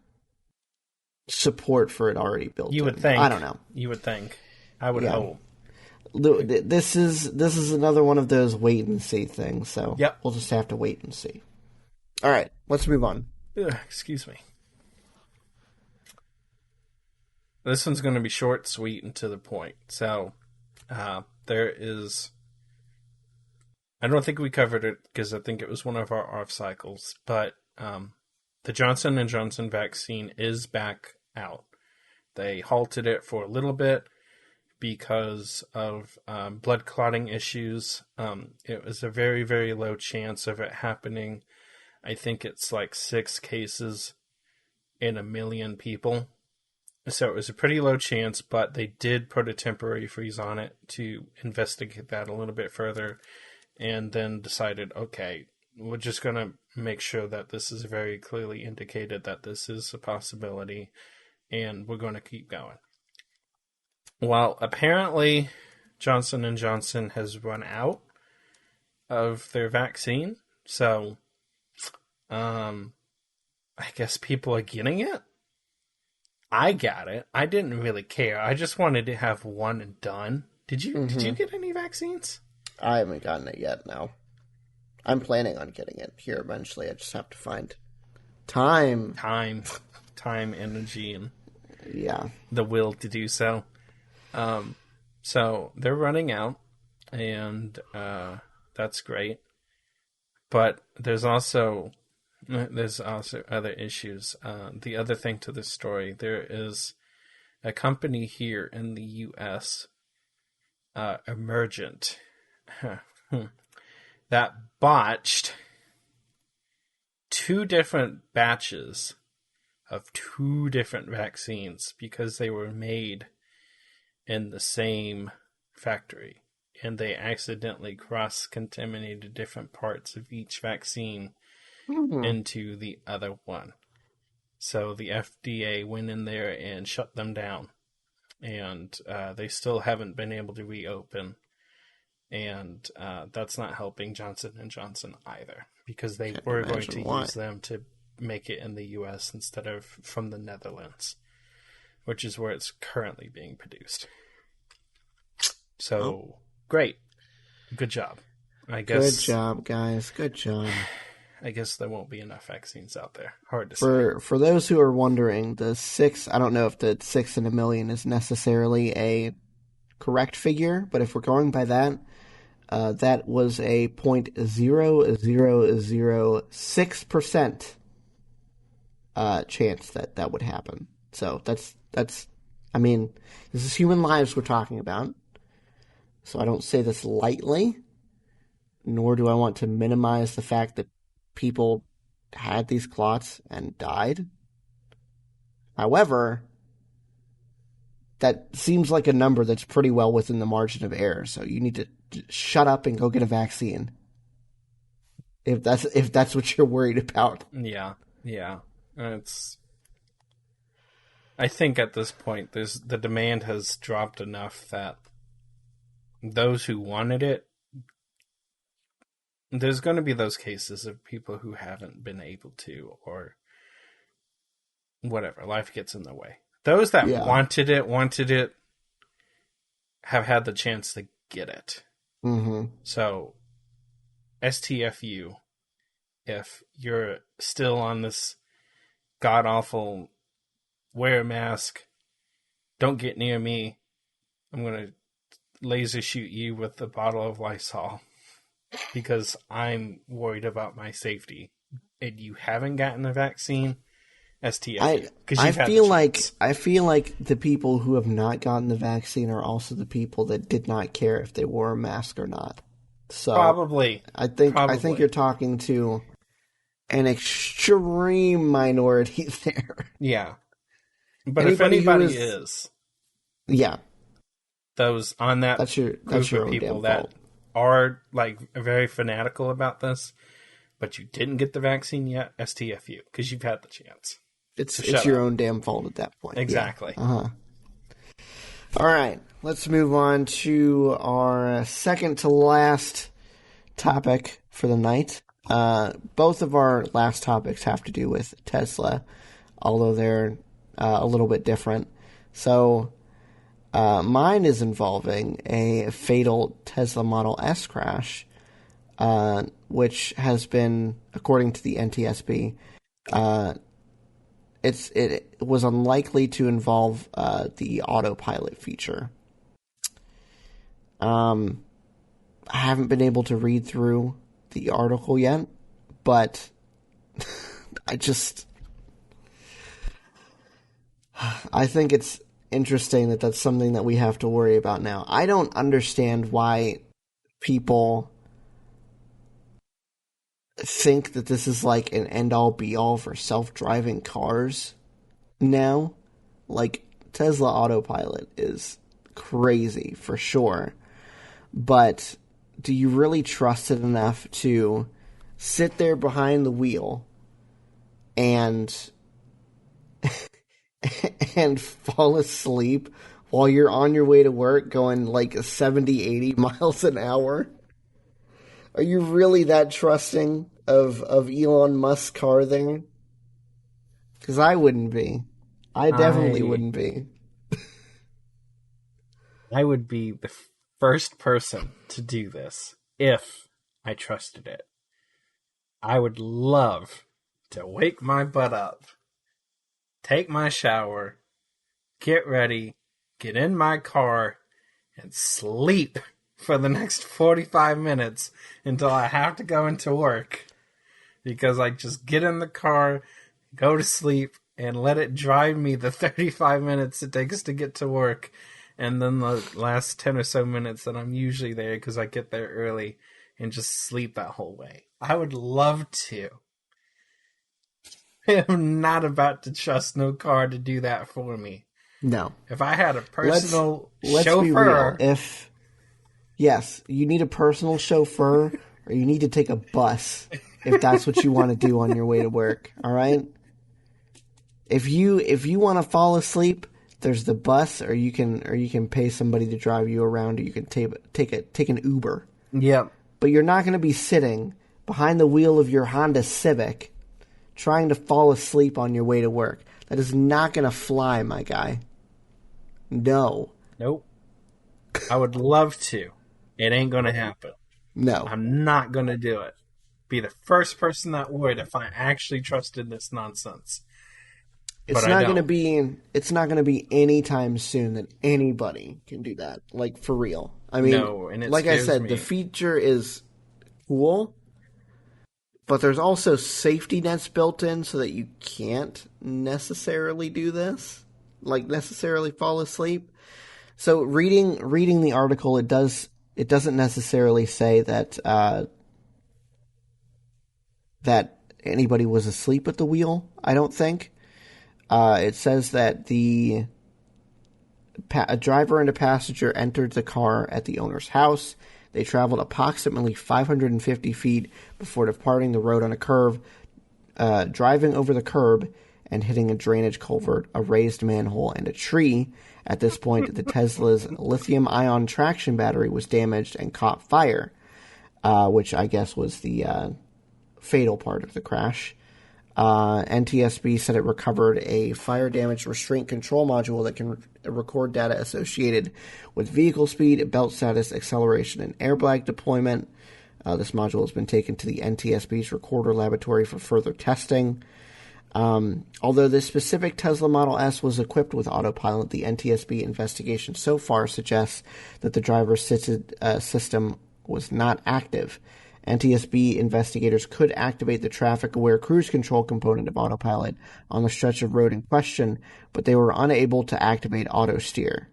support for it already built in. You would think. I don't know. You would think. I would hope. This is another one of those wait and see things, so we'll just have to wait and see. All right, let's move on. Excuse me. This one's going to be short, sweet, and to the point. So, there is... I don't think we covered it because I think it was one of our off cycles, but the Johnson & Johnson vaccine is back out. They halted it for a little bit because of blood clotting issues. It was a very, very low chance of it happening. I think it's like 6 cases in 1 million people. So it was a pretty low chance, but they did put a temporary freeze on it to investigate that a little bit further, and then decided, okay, we're just going to make sure that this is very clearly indicated that this is a possibility, and we're going to keep going. Well, apparently Johnson & Johnson has run out of their vaccine, so I guess people are getting it. I got it. I didn't really care. I just wanted to have one and done. Did you get any vaccines? I haven't gotten it yet, no. I'm planning on getting it here eventually. I just have to find time. time, energy, and Yeah. the will to do so. So they're running out, and that's great. But there's also other issues. The other thing to this story, there is a company here in the U.S., Emergent, that botched 2 different batches of 2 different vaccines because they were made in the same factory, and they accidentally cross-contaminated different parts of each vaccine into the other one. So the FDA went in there and shut them down, and they still haven't been able to reopen. And that's not helping Johnson & Johnson either, because they were going to use them to make it in the U.S. instead of from the Netherlands, which is where it's currently being produced. So, great. Good job. I guess. Good job, guys. Good job. I guess there won't be enough vaccines out there. Hard to say. For those who are wondering, the 6, I don't know if the 6 in a million is necessarily a correct figure, but if we're going by that, that was a 0.0006% chance that would happen. So that's I mean, this is human lives we're talking about. So I don't say this lightly, nor do I want to minimize the fact that people had these clots and died. However, that seems like a number that's pretty well within the margin of error. So you need to shut up and go get a vaccine. If that's what you're worried about. Yeah. I think at this point, the demand has dropped enough that those who wanted it, there's going to be those cases of people who haven't been able to, or whatever, life gets in the way. Those that wanted it, have had the chance to get it. Mm-hmm. So, STFU, if you're still on this god-awful wear a mask, don't get near me, I'm going to laser shoot you with a bottle of Lysol because I'm worried about my safety. And you haven't gotten the vaccine, STFU. I feel like the people who have not gotten the vaccine are also the people that did not care if they wore a mask or not. So probably. I think you're talking to an extreme minority there. Yeah. But if anybody is, yeah, those on that that's your group of people that are like very fanatical about this, but you didn't get the vaccine yet, STFU, because you've had the chance. It's your own damn fault at that point. Exactly. Yeah. Uh-huh. All right, let's move on to our second to last topic for the night. Both of our last topics have to do with Tesla, although they're a little bit different. So mine is involving a fatal Tesla Model S crash, which has been, according to the NTSB, it was unlikely to involve the autopilot feature. I haven't been able to read through the article yet, but I think it's interesting that that's something that we have to worry about now. I don't understand why people think that this is like an end-all be-all for self-driving cars now. Like, Tesla Autopilot is crazy for sure, but do you really trust it enough to sit there behind the wheel and and fall asleep while you're on your way to work going like 70, 80 miles an hour? Are you really that trusting of Elon Musk's car there? Because I wouldn't be. I definitely wouldn't be. I would be the first person to do this if I trusted it. I would love to wake my butt up take my shower, get ready, get in my car, and sleep for the next 45 minutes until I have to go into work. Because I just get in the car, go to sleep, and let it drive me the 35 minutes it takes to get to work. And then the last 10 or so minutes that I'm usually there because I get there early and just sleep that whole way. I would love to. I'm not about to trust no car to do that for me. No. If I had a personal let's chauffeur... be real. Yes, you need a personal chauffeur or you need to take a bus if that's what you want to do on your way to work, all right? If you want to fall asleep, there's the bus, or you can pay somebody to drive you around, or you can take an Uber. Yep. But you're not going to be sitting behind the wheel of your Honda Civic trying to fall asleep on your way to work. That is not going to fly, my guy. No. Nope. I would love to. It ain't going to happen. No. I'm not going to do it. Be the first person that would if I actually trusted this nonsense. It's not going to be anytime soon that anybody can do that. Like, for real. I mean, no, and it like I said, me. The feature is cool, but there's also safety nets built in so that you can't necessarily do this, like necessarily fall asleep. So reading the article, it doesn't necessarily say that that anybody was asleep at the wheel. I don't think. It says that a driver and a passenger entered the car at the owner's house. They traveled approximately 550 feet before departing the road on a curve, driving over the curb and hitting a drainage culvert, a raised manhole, and a tree. At this point, the Tesla's lithium-ion traction battery was damaged and caught fire, which I guess was the fatal part of the crash. NTSB said it recovered a fire-damaged restraint control module that can record data associated with vehicle speed, belt status, acceleration, and airbag deployment. This module has been taken to the NTSB's recorder laboratory for further testing. Although this specific Tesla Model S was equipped with autopilot, the NTSB investigation so far suggests that the driver-assisted system was not active. NTSB investigators could activate the traffic-aware cruise control component of autopilot on the stretch of road in question, but they were unable to activate auto steer.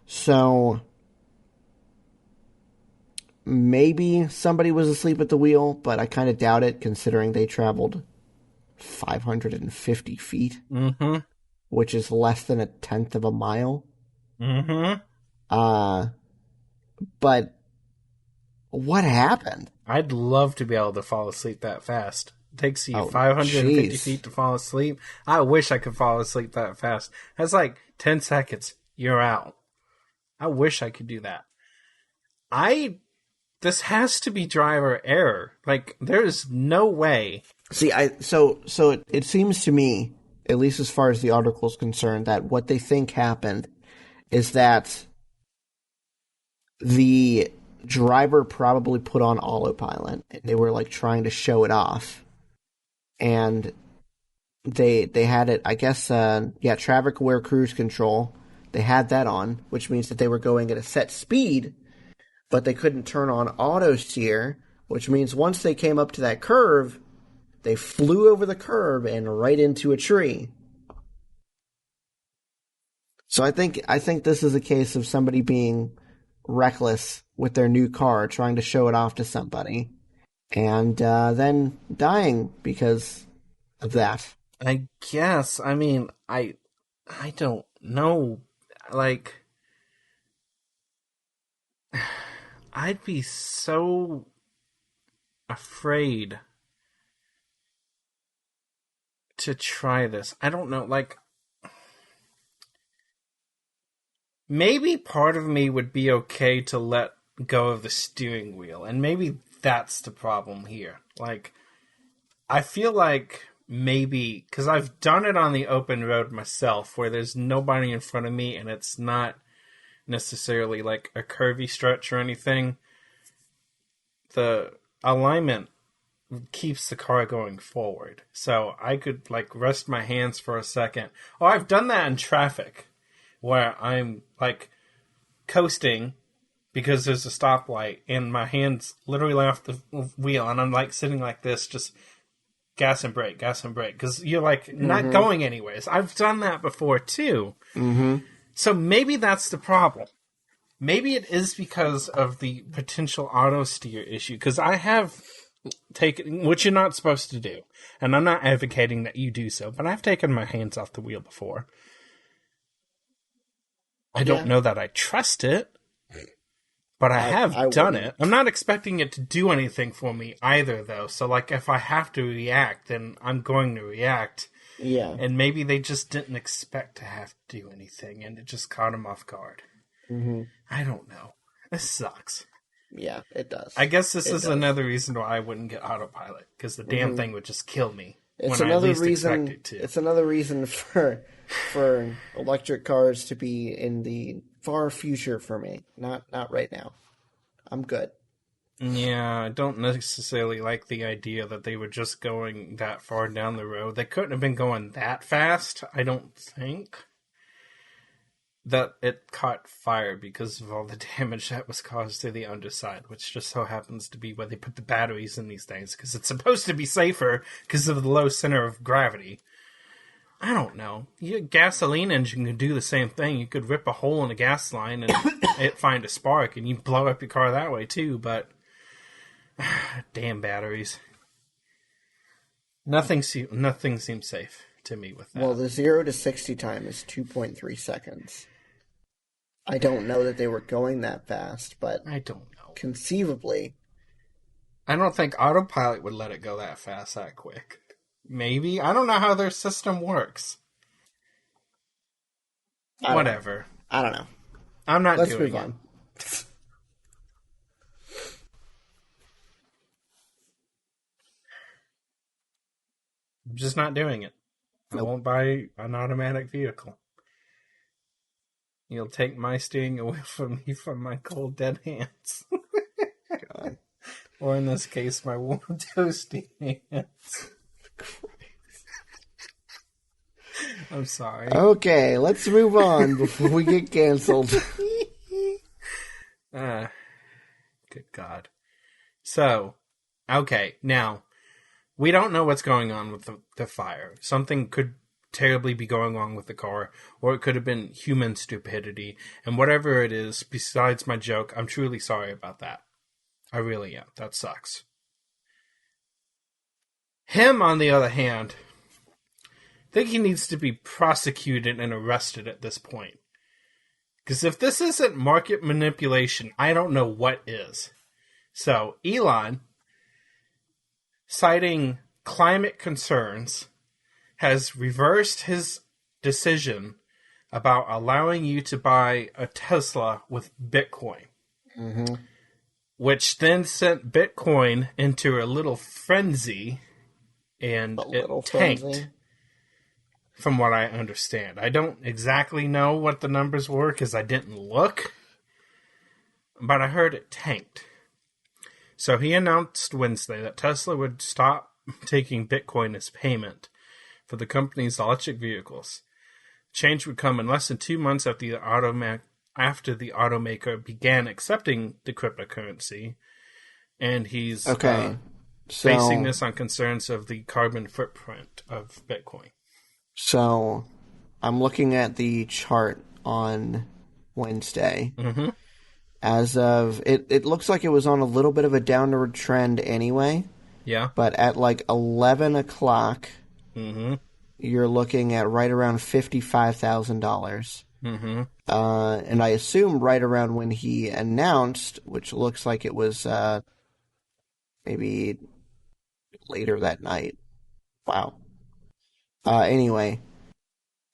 So maybe somebody was asleep at the wheel, but I kind of doubt it considering they traveled 550 feet, which is less than a tenth of a mile. But what happened? I'd love to be able to fall asleep that fast. It takes you 550 feet to fall asleep. I wish I could fall asleep that fast. That's like 10 seconds. You're out. I wish I could do that. This has to be driver error. Like, there's no way. See, so it seems to me, at least as far as the article is concerned, that what they think happened is that the driver probably put on autopilot and they were like trying to show it off, and they had it, I guess, traffic aware cruise control, they had that on, which means that they were going at a set speed, but they couldn't turn on auto steer, which means once they came up to that curve, they flew over the curb and right into a tree. So I think this is a case of somebody being reckless with their new car, trying to show it off to somebody, and then dying because of that. I guess. I mean, I don't know. Like, I'd be so afraid to try this. I don't know. Like, maybe part of me would be okay to let go of the steering wheel, and maybe that's the problem here. Like, I feel like maybe, because I've done it on the open road myself, where there's nobody in front of me, and it's not necessarily like a curvy stretch or anything. The alignment keeps the car going forward. So I could like rest my hands for a second. Oh, I've done that in traffic where I'm like coasting because there's a stoplight and my hands literally off the wheel and I'm like sitting like this, just gas and brake, because you're like not going anyways. I've done that before too. So maybe that's the problem. Maybe it is because of the potential auto steer issue, because I have taken, which you're not supposed to do, and I'm not advocating that you do so, but I've taken my hands off the wheel before. I don't know that I trust it, but I have done it. I'm not expecting it to do anything for me either, though. So, like, if I have to react, then I'm going to react. Yeah. And maybe they just didn't expect to have to do anything, and it just caught them off guard. I don't know. This sucks. Yeah, it does. I guess this is another reason why I wouldn't get autopilot, because the damn thing would just kill me it's when I another least reason, expect it to. It's another reason for electric cars to be in the far future for me. Not right now. I'm good. Yeah, I don't necessarily like the idea that they were just going that far down the road. They couldn't have been going that fast, I don't think. That it caught fire because of all the damage that was caused to the underside, which just so happens to be where they put the batteries in these things, because it's supposed to be safer because of the low center of gravity. I don't know. Your gasoline engine can do the same thing. You could rip a hole in a gas line and it find a spark, and you blow up your car that way too, but damn batteries. Nothing seems safe to me with that. Well, the 0 to 60 time is 2.3 seconds. I don't know that they were going that fast, but I don't know. Conceivably, I don't think autopilot would let it go that fast, that quick. Maybe. I don't know how their system works. Whatever. I don't know. I'm not Let's doing move it. on. I'm just not doing it. I won't buy an automatic vehicle. You'll take my steering away from me from my cold, dead hands. God. Or in this case, my warm, toasty hands. I'm sorry. Okay, let's move on before we get canceled. Good God. So, okay, now, we don't know what's going on with the fire. Something could terribly be going on with the car, or it could have been human stupidity. And whatever it is, besides my joke, I'm truly sorry about that. I really am. That sucks. Him, on the other hand, I think he needs to be prosecuted and arrested at this point. Because if this isn't market manipulation, I don't know what is. So, Elon, citing climate concerns, has reversed his decision about allowing you to buy a Tesla with Bitcoin. Mm-hmm. Which then sent Bitcoin into a little frenzy, and it tanked, from what I understand. I don't exactly know what the numbers were because I didn't look, but I heard it tanked. So he announced Wednesday that Tesla would stop taking Bitcoin as payment for the company's electric vehicles. Change would come in less than 2 months after the automaker began accepting the cryptocurrency, and he's basing this on concerns of the carbon footprint of Bitcoin. So, I'm looking at the chart on Wednesday. Mm-hmm. As of, it looks like it was on a little bit of a downward trend anyway. Yeah. But at like 11 o'clock, mm-hmm. you're looking at right around $55,000. Mm-hmm. And I assume right around when he announced, which looks like it was maybe later that night. Wow. Anyway,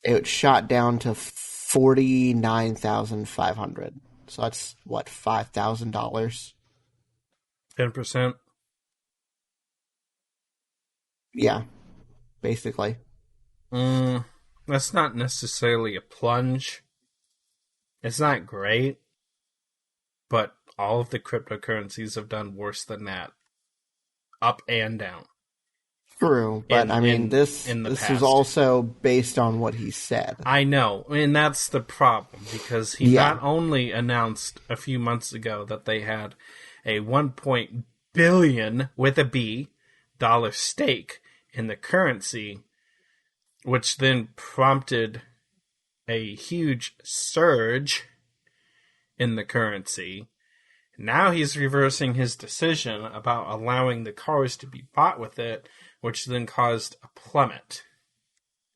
it shot down to 49,500. So that's what, $5,000? 10%. Yeah, basically. That's not necessarily a plunge. It's not great, but all of the cryptocurrencies have done worse than that. up and down. True, but this past. was also based on what he said. I know, and that's the problem, because he not only announced a few months ago that they had a $1 billion with a B dollar stake in the currency, which then prompted a huge surge in the currency. Now he's reversing his decision about allowing the cars to be bought with it, which then caused a plummet,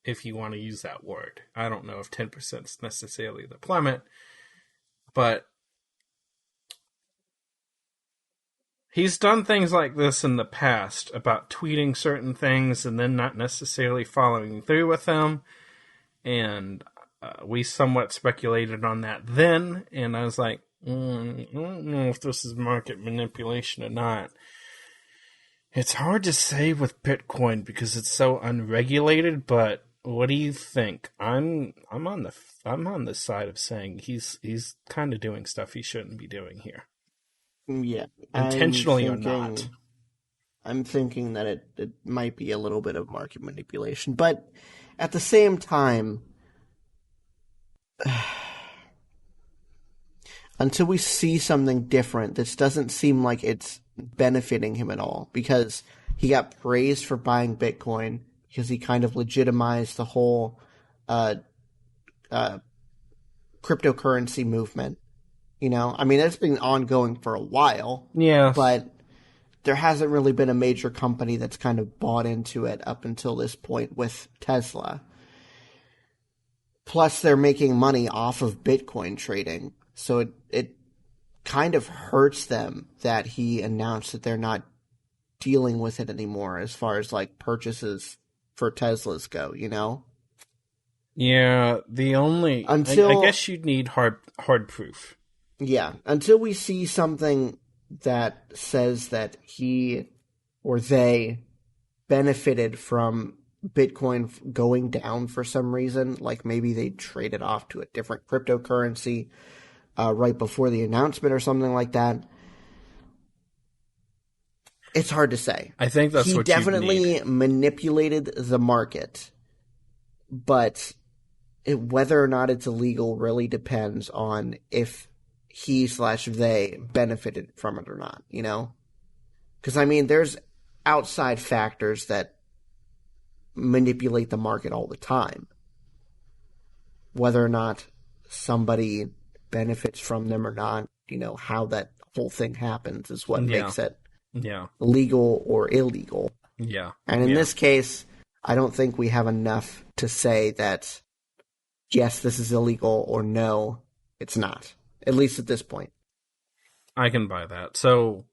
if you want to use that word. I don't know if 10% is necessarily the plummet, but he's done things like this in the past, about tweeting certain things and then not necessarily following through with them, and we somewhat speculated on that then, and I was like, I don't know if this is market manipulation or not. It's hard to say with Bitcoin because it's so unregulated, but what do you think? I'm on the side of saying he's kind of doing stuff he shouldn't be doing here. Yeah. Intentionally or not. I'm thinking that it might be a little bit of market manipulation, but at the same time, until we see something different, this doesn't seem like it's benefiting him at all, because he got praised for buying Bitcoin because he kind of legitimized the whole cryptocurrency movement. You know, I mean, it's been ongoing for a while. Yeah. But there hasn't really been a major company that's kind of bought into it up until this point with Tesla. Plus, they're making money off of Bitcoin trading. So it kind of hurts them that he announced that they're not dealing with it anymore as far as, like, purchases for Teslas go, you know? Yeah, I guess you'd need hard proof. Yeah, until we see something that says that he or they benefited from Bitcoin going down for some reason, like maybe they traded off to a different cryptocurrency right before the announcement or something like that. It's hard to say. I think that's what he definitely manipulated the market, but whether or not it's illegal really depends on if he/they benefited from it or not, you know? Because, I mean, there's outside factors that manipulate the market all the time. Whether or not somebody benefits from them or not, you know, how that whole thing happens is what makes it legal or illegal. Yeah. And in this case, I don't think we have enough to say that, yes, this is illegal, or no, it's not. At least at this point. I can buy that. So,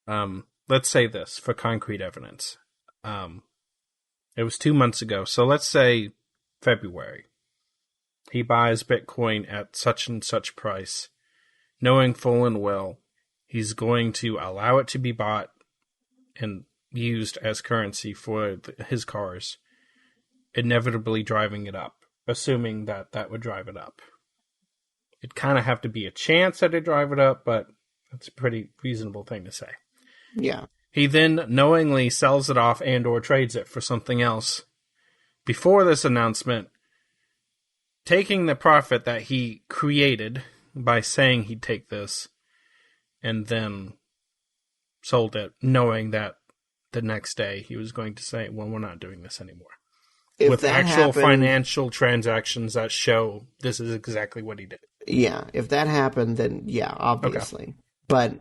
let's say this for concrete evidence. It was 2 months ago. So let's say February. He buys Bitcoin at such and such price, knowing full and well he's going to allow it to be bought and used as currency for his cars, inevitably driving it up, assuming that would drive it up. It'd kind of have to be a chance that it'd drive it up, but that's a pretty reasonable thing to say. Yeah. He then knowingly sells it off and or trades it for something else before this announcement, taking the profit that he created by saying he'd take this, and then sold it knowing that the next day he was going to say, well, we're not doing this anymore. With actual financial transactions that show this is exactly what he did. Yeah, if that happened, then yeah, obviously. Okay. But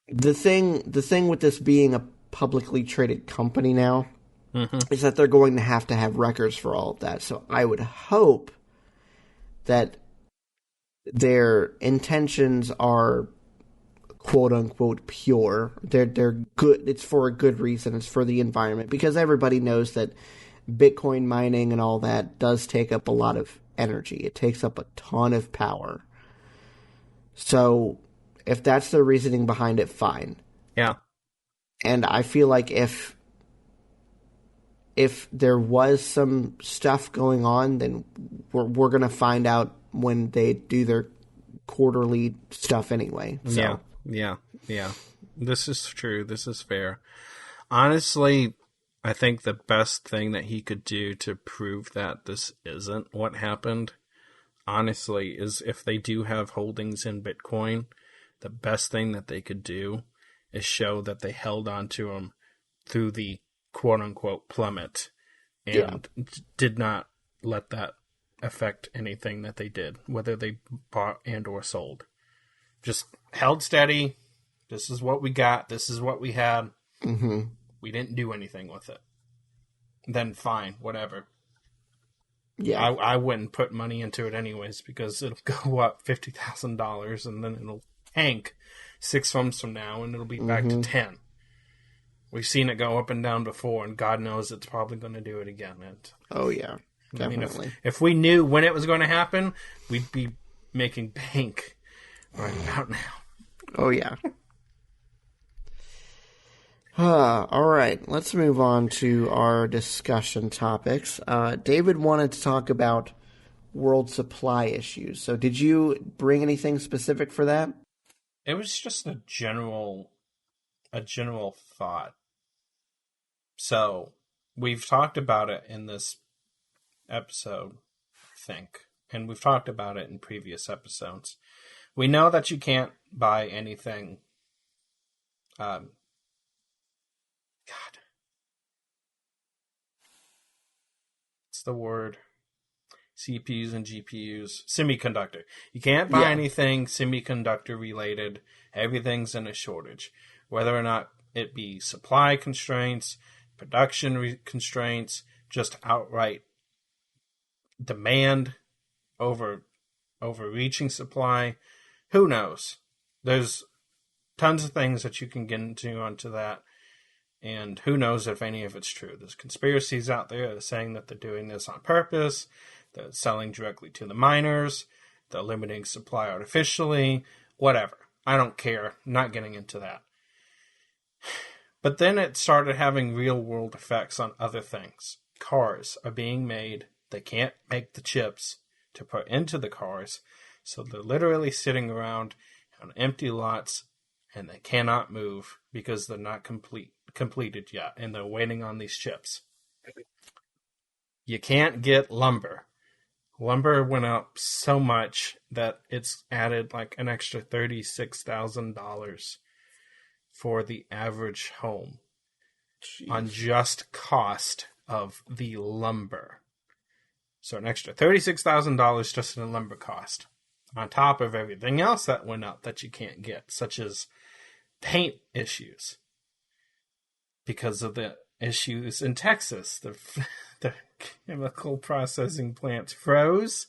the thing with this being a publicly traded company now is that they're going to have records for all of that. So I would hope that their intentions are quote unquote pure. They're good. It's for a good reason. It's for the environment, because everybody knows that Bitcoin mining and all that does take up a lot of energy. It takes up a ton of power. So if that's the reasoning behind it, fine. Yeah. And I feel like if there was some stuff going on, then we're going to find out when they do their quarterly stuff anyway. So. Yeah. Yeah. This is true. This is fair. Honestly, I think the best thing that he could do to prove that this isn't what happened, honestly, is if they do have holdings in Bitcoin, the best thing that they could do is show that they held on to them through the quote-unquote plummet and did not let that affect anything that they did, whether they bought and or sold. Just held steady. This is what we got. This is what we had. Mm-hmm. We didn't do anything with it. Then fine, whatever. Yeah. I wouldn't put money into it anyways because it'll go up $50,000 and then it'll tank 6 months from now and it'll be back to 10. We've seen it go up and down before, and God knows it's probably going to do it again. Oh, yeah. Definitely. I mean, if we knew when it was going to happen, we'd be making bank right about now. Oh, yeah. All right. Let's move on to our discussion topics. David wanted to talk about world supply issues. So did you bring anything specific for that? It was just a general thought. So, we've talked about it in this episode, I think, and we've talked about it in previous episodes. We know that you can't buy anything. God. What's the word? CPUs and GPUs. Semiconductor. You can't buy anything semiconductor related. Everything's in a shortage. Whether or not it be supply constraints, production constraints, just outright demand overreaching supply. Who knows? There's tons of things that you can get into onto that. And who knows if any of it's true. There's conspiracies out there that are saying that they're doing this on purpose. They're selling directly to the miners. They're limiting supply artificially. Whatever. I don't care. I'm not getting into that. But then it started having real-world effects on other things. Cars are being made. They can't make the chips to put into the cars. So they're literally sitting around on empty lots, and they cannot move because they're not completed yet, and they're waiting on these chips. You can't get lumber. Lumber went up so much that it's added like an extra $36,000 for the average home. Jeez. On just cost of the lumber. So an extra $36,000 just in the lumber cost. On top of everything else that went up that you can't get, such as paint issues. Because of the issues in Texas. The chemical processing plants froze.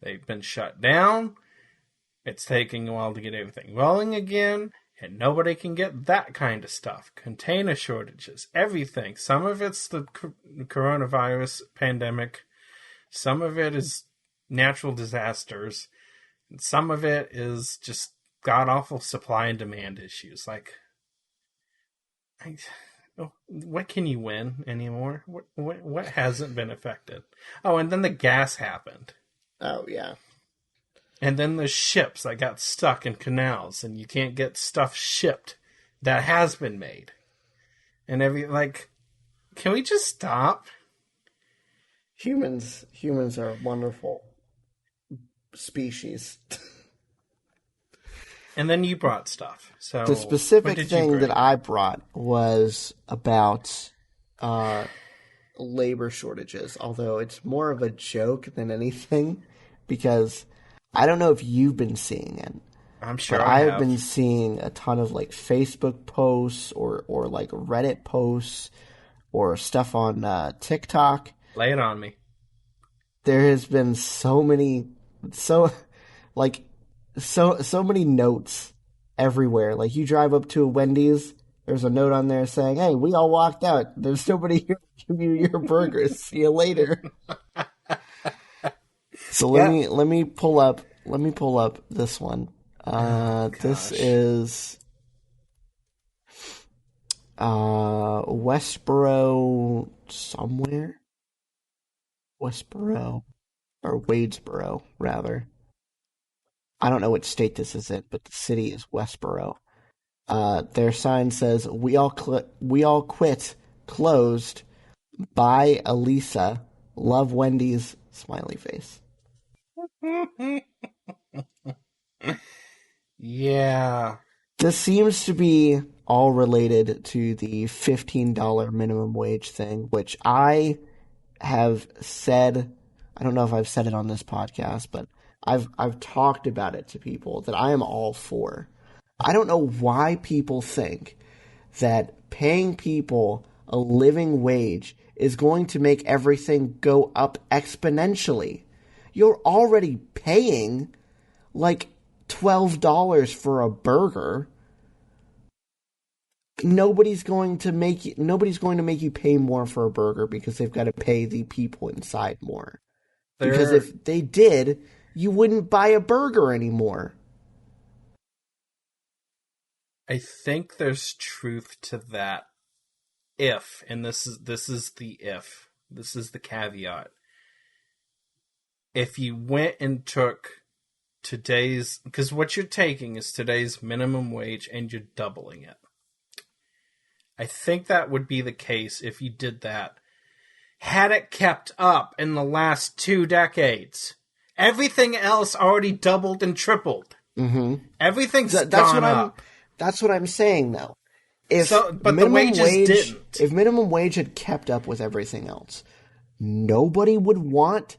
They've been shut down. It's taking a while to get everything rolling again. And nobody can get that kind of stuff. Container shortages, everything. Some of it's the coronavirus pandemic. Some of it is natural disasters. And some of it is just god-awful supply and demand issues. Like, what can you win anymore? What hasn't been affected? Oh, and then the gas happened. Oh, yeah. And then there's ships that got stuck in canals, and you can't get stuff shipped that has been made. And can we just stop? Humans are a wonderful species. And then you brought stuff. So the specific thing that I brought was about labor shortages, although it's more of a joke than anything, because I don't know if you've been seeing it. I'm sure but I've been seeing a ton of like Facebook posts or like Reddit posts or stuff on TikTok. Lay it on me. There has been so many notes everywhere. Like you drive up to a Wendy's, there's a note on there saying, "Hey, we all walked out. There's nobody here to give you your burgers. See you later." So let me pull up this one. This is Westboro somewhere. Westboro or Wadesboro rather. I don't know what state this is in, but the city is Westboro. Their sign says, we all quit, closed, bye Elisa, love Wendy's, smiley face. Yeah. This seems to be all related to the $15 minimum wage thing, which I have said, I don't know if I've said it on this podcast, but I've talked about it to people that I am all for. I don't know why people think that paying people a living wage is going to make everything go up exponentially. You're already paying like $12 for a burger. Nobody's going to make you pay more for a burger because they've got to pay the people inside more. Because if they did, you wouldn't buy a burger anymore. I think there's truth to that. If, and this is the if. This is the caveat. If you went and took today's, because what you're taking is today's minimum wage and you're doubling it. I think that would be the case if you did that. Had it kept up in the last 2 decades, everything else already doubled and tripled. Mm-hmm. Everything's gone up. That's what I'm saying, though. But the wages didn't. If minimum wage had kept up with everything else, nobody would want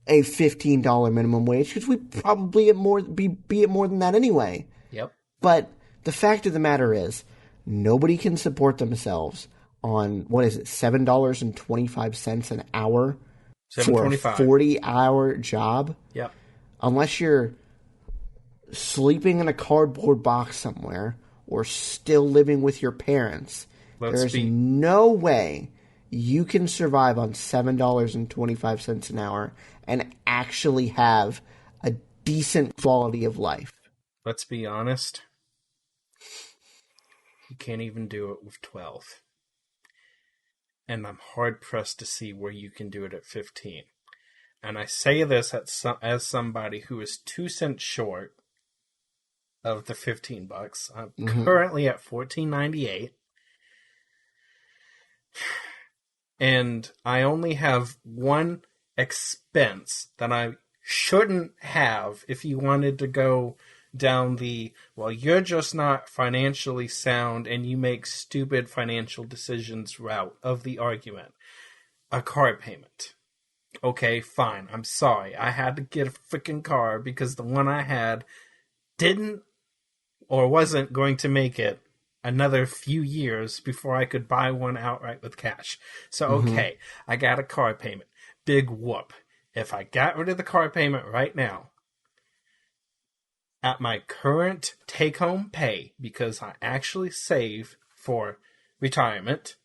a $15 minimum wage because we'd probably be at more than that anyway. Yep. But the fact of the matter is, nobody can support themselves on, what is it, $7.25 an hour for a 40-hour job? Yep. Unless you're sleeping in a cardboard box somewhere or still living with your parents, there's no way you can survive on $7.25 an hour and actually have a decent quality of life. Let's be honest. You can't even do it with 12. And I'm hard-pressed to see where you can do it at 15. And I say this as somebody who is 2 cents short of the $15. I'm currently at $14.98. And I only have one expense that I shouldn't have if you wanted to go down the, well, you're just not financially sound and you make stupid financial decisions route of the argument. A car payment. Okay, fine. I'm sorry. I had to get a freaking car because the one I had didn't or wasn't going to make it another few years before I could buy one outright with cash. So, okay, I got a car payment. Big whoop. If I got rid of the car payment right now, at my current take-home pay, because I actually save for retirement,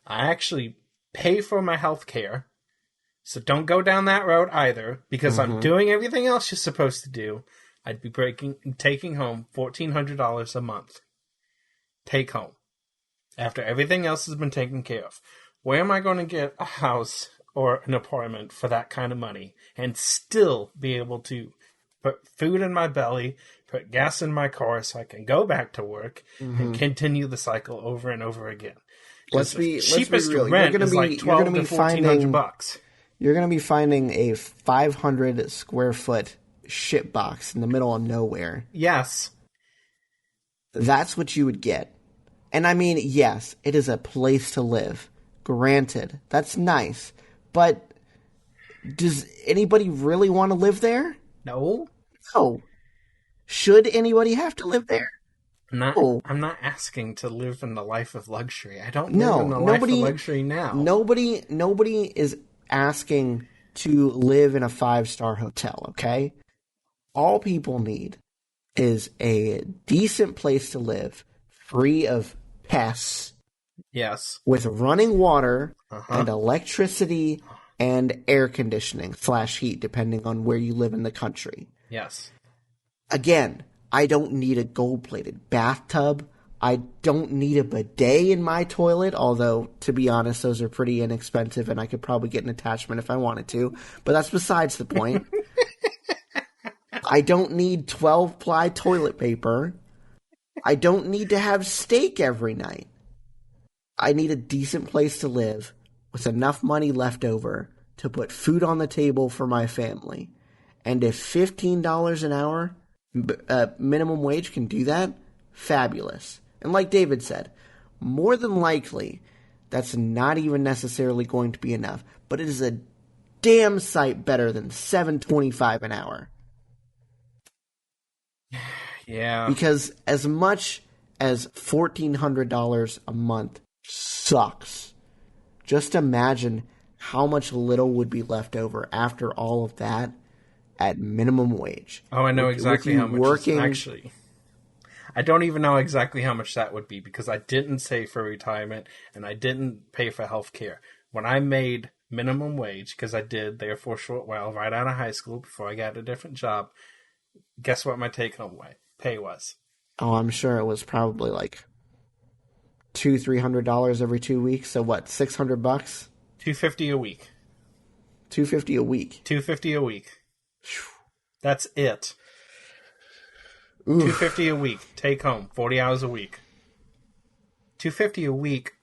I actually pay for my health care, so don't go down that road either, because I'm doing everything else you're supposed to do. I'd be taking home $1,400 a month. Take home. After everything else has been taken care of. Where am I going to get a house or an apartment for that kind of money and still be able to put food in my belly, put gas in my car so I can go back to work and continue the cycle over and over again? Cheapest rent is like $1,200 to $1,400. You're going to be finding a 500 square foot shit box in the middle of nowhere. Yes. That's what you would get. And I mean, yes, it is a place to live. Granted, that's nice. But does anybody really want to live there? No. No. Should anybody have to live there? No. I'm not asking to live in the life of luxury. I don't live in the life of luxury now. Nobody is asking to live in a 5-star hotel, okay? All people need is a decent place to live, free of pests. Yes. With running water and electricity and air conditioning / heat, depending on where you live in the country. Yes. Again, I don't need a gold-plated bathtub. I don't need a bidet in my toilet, although, to be honest, those are pretty inexpensive and I could probably get an attachment if I wanted to. But that's besides the point. I don't need 12-ply toilet paper. I don't need to have steak every night. I need a decent place to live with enough money left over to put food on the table for my family. And if $15 an hour minimum wage can do that, fabulous. And like David said, more than likely, that's not even necessarily going to be enough. But it is a damn sight better than $7.25 an hour. Yeah. Because as much as $1,400 a month sucks, just imagine how much little would be left over after all of that at minimum wage. Oh, I know exactly how much it's actually. I don't even know exactly how much that would be because I didn't save for retirement and I didn't pay for health care. When I made minimum wage, because I did there for a short while right out of high school before I got a different job, guess what my take-home pay was? Oh, I'm sure it was probably like $200-$300 every 2 weeks. So what, $600? $250 a week. $250 a week. $250 a week. That's it. Oof. $250 a week. Take home. 40 hours a week. $250 a week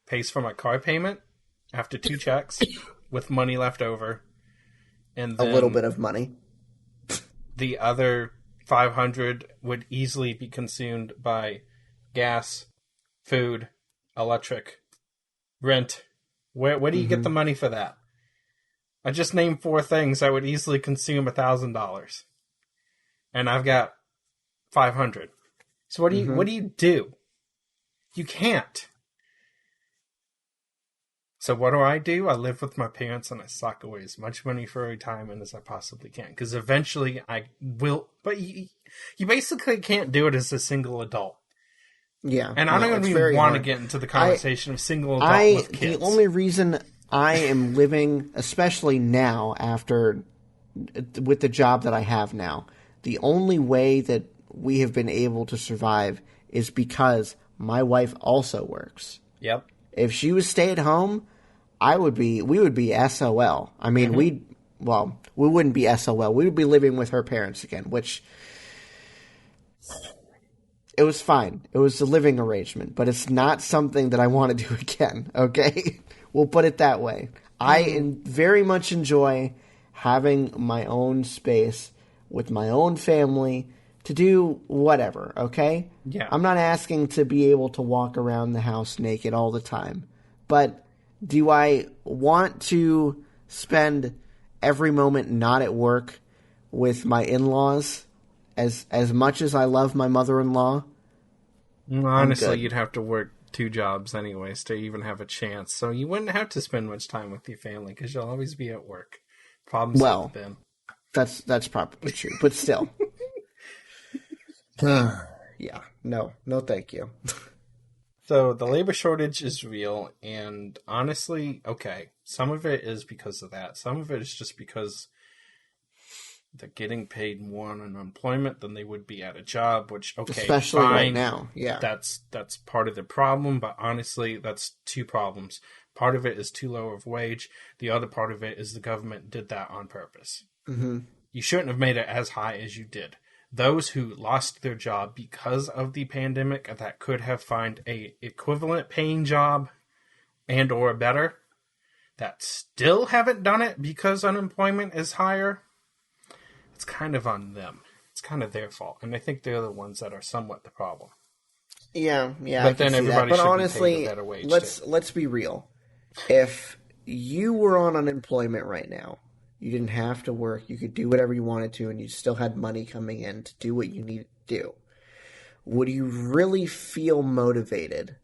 pays for my car payment after 2 checks with money left over. And then a little bit of money. The other $500 would easily be consumed by gas, food, electric, rent. Where do you get the money for that? I just named 4 things that would easily consume $1,000, and I've got $500. So what do you do? You can't. So what do? I live with my parents and I sock away as much money for retirement as I possibly can. Because eventually I will... But you basically can't do it as a single adult. Yeah. And I don't even want to get into the conversation of single adult with kids. The only reason I am living, especially now with the job that I have now, the only way that we have been able to survive is because my wife also works. Yep. If she was stay at home, we would be SOL. I mean, we wouldn't be SOL. We would be living with her parents again, which it was fine. It was a living arrangement, but it's not something that I want to do again. Okay, we'll put it that way. I very much enjoy having my own space with my own family to do whatever. Okay. Yeah. I'm not asking to be able to walk around the house naked all the time, but do I want to spend every moment not at work with my in-laws as much as I love my mother-in-law? Honestly, you'd have to work 2 jobs anyways to even have a chance. So you wouldn't have to spend much time with your family because you'll always be at work. Problems with them. That's probably true, but still. Yeah. No, thank you. So the labor shortage is real, and honestly, okay, some of it is because of that. Some of it is just because they're getting paid more on unemployment than they would be at a job, which, okay, especially fine, right now, yeah. That's part of the problem, but honestly, that's 2 problems. Part of it is too low of wage. The other part of it is the government did that on purpose. Mm-hmm. You shouldn't have made it as high as you did. Those who lost their job because of the pandemic that could have found a equivalent paying job and or better, that still haven't done it because unemployment is higher, it's kind of on them. It's kind of their fault. And I think they're the ones that are somewhat the problem. Yeah. But then everybody should honestly, be paid a better wage. Let's be real. If you were on unemployment right now, you didn't have to work. You could do whatever you wanted to, and you still had money coming in to do what you needed to do. Would you really feel motivated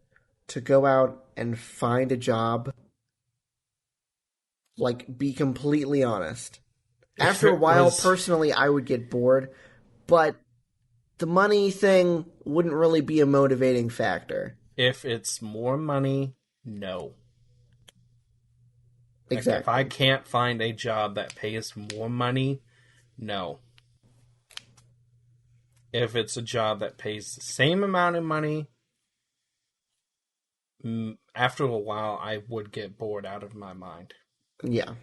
to go out and find a job? Like, be completely honest. After a while, personally, I would get bored, but the money thing wouldn't really be a motivating factor. If it's more money, no. Exactly. Like if I can't find a job that pays more money, no. If it's a job that pays the same amount of money, after a while, I would get bored out of my mind. Yeah.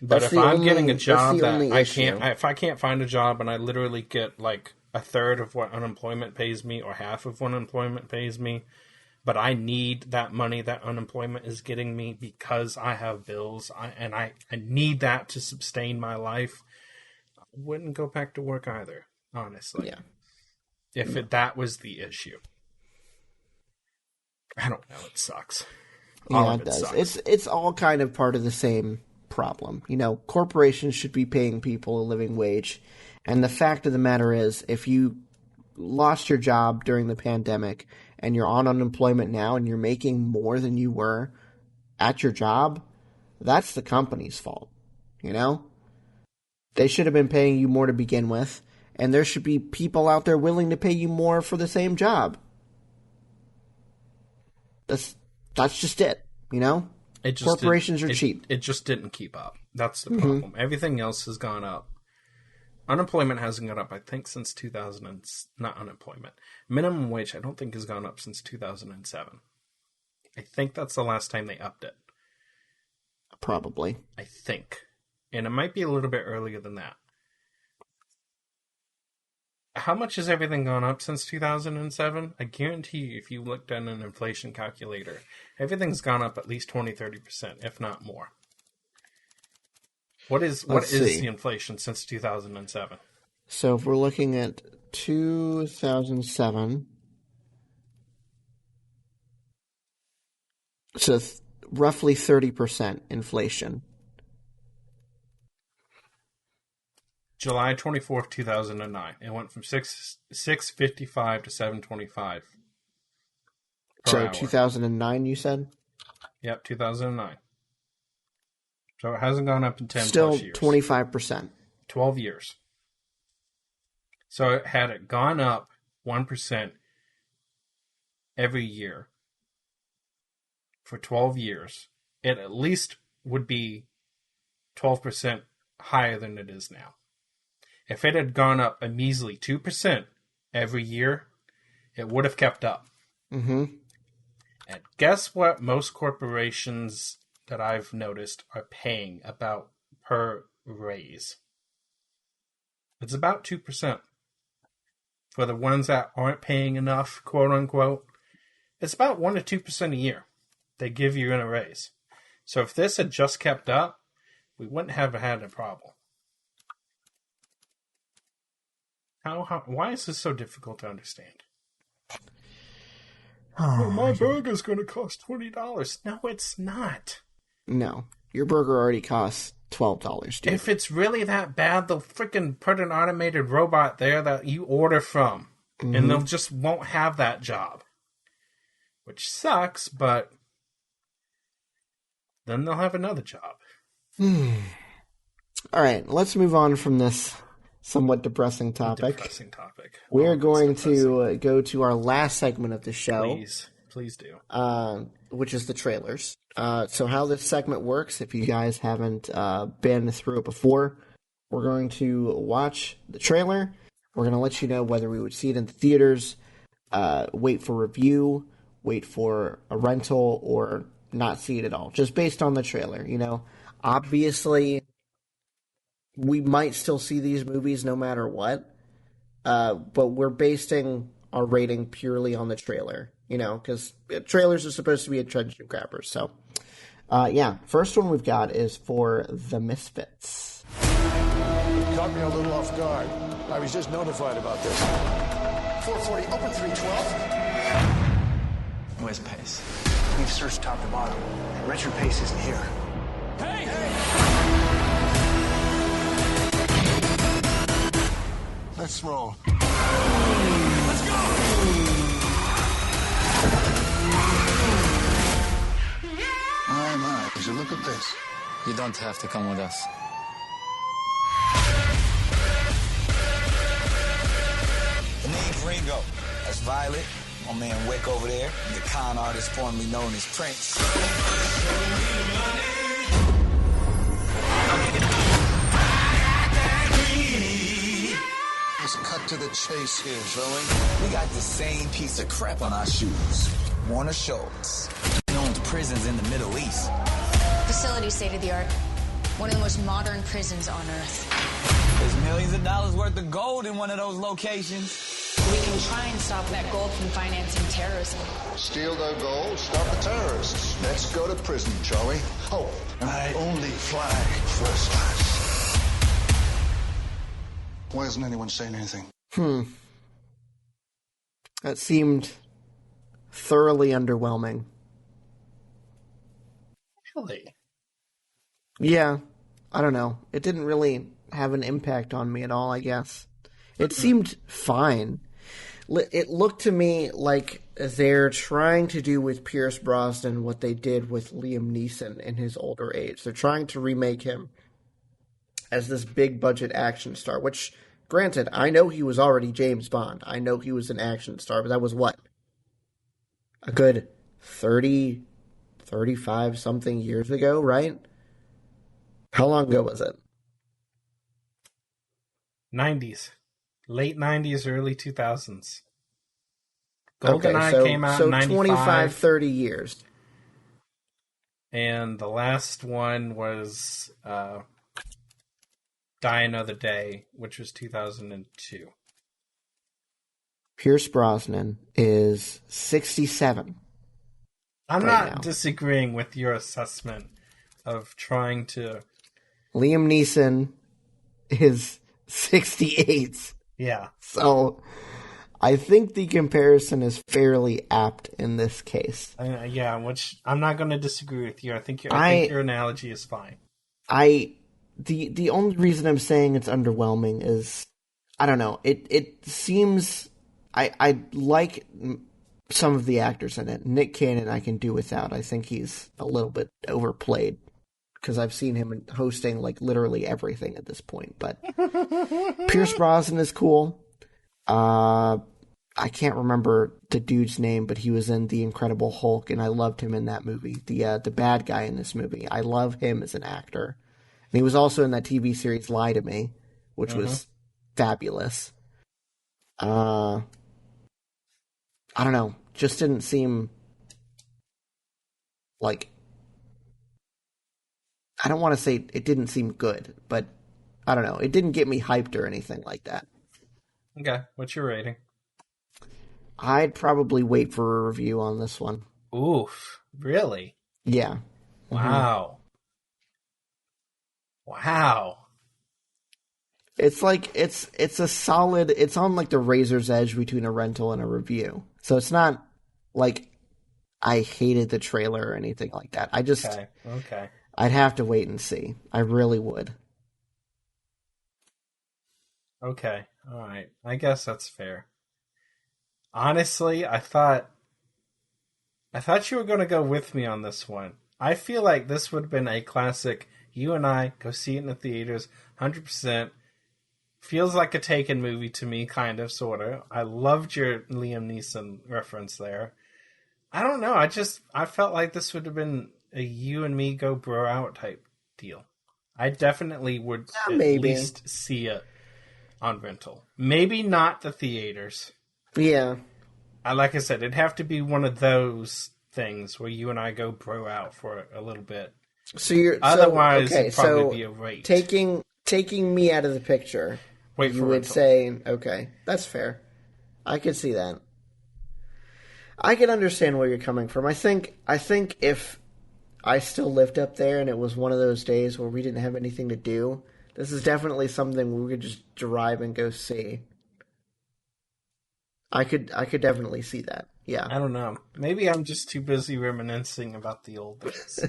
But if I'm getting a job that I can't, if I can't find a job and I literally get like a third of what unemployment pays me or half of what unemployment pays me, but I need that money that unemployment is getting me because I have bills, and I need that to sustain my life, I wouldn't go back to work either, honestly. Yeah. If that was the issue. I don't know, it sucks. Yeah, it does. Sucks. It's all kind of part of the same problem. You know, corporations should be paying people a living wage. And the fact of the matter is, if you lost your job during the pandemic and you're on unemployment now and you're making more than you were at your job, that's the company's fault. You know? They should have been paying you more to begin with, and there should be people out there willing to pay you more for the same job. That's just it, you know? Corporations are cheap. It just didn't keep up. That's the problem. Mm-hmm. Everything else has gone up. Unemployment hasn't gone up, I think, since 2000. Not unemployment. Minimum wage, I don't think, has gone up since 2007. I think that's the last time they upped it. Probably. I think. And it might be a little bit earlier than that. How much has everything gone up since 2007? I guarantee you, if you looked at an inflation calculator, everything's gone up at least 20-30%, if not more. What is the inflation since 2007? So if we're looking at 2007, so roughly 30% inflation. July 24th, 2009. It went from $6.55 to $7.25. So 2009, you said? Yep, 2009. So it hasn't gone up in 10 Still plus years. 25%. 12 years. So had it gone up 1% every year for 12 years, it at least would be 12% higher than it is now. If it had gone up a measly 2% every year, it would have kept up. Mm-hmm. And guess what most corporations that I've noticed are paying about per raise? It's about 2%. For the ones that aren't paying enough, quote unquote, it's about 1 to 2% a year they give you in a raise. So if this had just kept up, we wouldn't have had a problem. Why is this so difficult to understand? Oh, my burger's going to cost $20. No, it's not. No. Your burger already costs $12, dude. If it's really that bad, they'll freaking put an automated robot there that you order from. Mm-hmm. And they'll just won't have that job. Which sucks, but then they'll have another job. All right, let's move on from this somewhat depressing topic. We are going to go to our last segment of the show. Please do. Which is the trailers. So how this segment works, if you guys haven't been through it before, we're going to watch the trailer. We're going to let you know whether we would see it in the theaters, wait for review, wait for a rental, or not see it at all. Just based on the trailer, you know. Obviously, we might still see these movies no matter what, but we're basing our rating purely on the trailer, you know, because trailers are supposed to be attention grabbers. So, first one we've got is for The Misfits. Caught me a little off guard. I was just notified about this. 440, open 312. Where's Pace? We've searched top to bottom. Richard Pace isn't here. Hey! Let's roll. Let's go! My. Would you look at this? You don't have to come with us. The name's Ringo. That's Violet. My man Wick over there. The con artist formerly known as Prince. Let's cut to the chase here, shall we? We got the same piece of crap on our shoes. Warner Schultz. He owns prisons in the Middle East. Facility state of the art. One of the most modern prisons on Earth. There's millions of dollars worth of gold in one of those locations. We can try and stop that gold from financing terrorism. Steal their gold, stop the terrorists. Let's go to prison, shall we? Oh, and I only fly first class. Why isn't anyone saying anything? That seemed thoroughly underwhelming. Really? Yeah, I don't know. It didn't really have an impact on me at all, I guess. It seemed fine. It looked to me like they're trying to do with Pierce Brosnan what they did with Liam Neeson in his older age. They're trying to remake him as this big budget action star, which, granted, I know he was already James Bond. I know he was an action star, but that was what? A good 30, 35 something years ago, right? How long ago was it? 90s. Late 90s, early 2000s. GoldenEye came out in 95. 25, 30 years. And the last one was Die Another Day, which was 2002. Pierce Brosnan is 67. I'm right not now. disagreeing with your assessment of trying to... Liam Neeson is 68. Yeah. So I think the comparison is fairly apt in this case. Yeah, which I'm not going to disagree with you. I think your analogy is fine. The only reason I'm saying it's underwhelming is, I don't know, it seems, I like some of the actors in it. Nick Cannon I can do without. I think he's a little bit overplayed, because I've seen him hosting like literally everything at this point. But Pierce Brosnan is cool. I can't remember the dude's name, but he was in The Incredible Hulk, and I loved him in that movie. The bad guy in this movie. I love him as an actor. And he was also in that TV series Lie to Me, which was fabulous. I don't know. Just didn't seem like... I don't want to say it didn't seem good, but I don't know. It didn't get me hyped or anything like that. Okay, what's your rating? I'd probably wait for a review on this one. Oof, really? Yeah. Wow. Wow. It's like, it's a solid, it's on like the razor's edge between a rental and a review. So it's not like I hated the trailer or anything like that. I just... Okay. I'd have to wait and see. I really would. Okay. All right. I guess that's fair. Honestly, I thought you were going to go with me on this one. I feel like this would have been a classic. You and I go see it in the theaters, 100%. Feels like a Taken movie to me, kind of, sort of. I loved your Liam Neeson reference there. I don't know. I felt like this would have been a you and me go bro out type deal. I definitely would at least see it on rental. Maybe not the theaters. Yeah. Like I said, it'd have to be one of those things where you and I go bro out for a little bit. So you're otherwise it'd probably be a rate. Taking me out of the picture. Wait for you would rental. say, okay, that's fair. I could see that. I can understand where you're coming from. I think if I still lived up there and it was one of those days where we didn't have anything to do, this is definitely something we could just drive and go see. I could definitely see that. Yeah. I don't know. Maybe I'm just too busy reminiscing about the old days.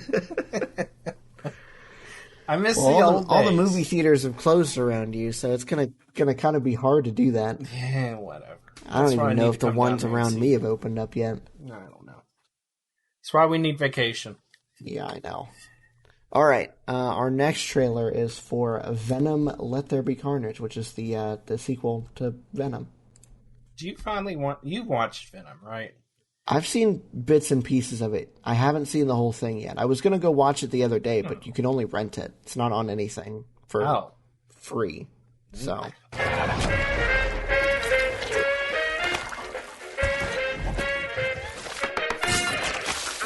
I miss the old days. All the movie theaters have closed around you, so it's gonna kind of be hard to do that. Yeah, whatever. I don't even know if the ones around me have opened up yet. I don't know. That's why we need vacation. Yeah, I know. All right, our next trailer is for Venom: Let There Be Carnage, which is the sequel to Venom. Do you you watched Venom, right? I've seen bits and pieces of it. I haven't seen the whole thing yet. I was going to go watch it the other day, but you can only rent it. It's not on anything for free. So.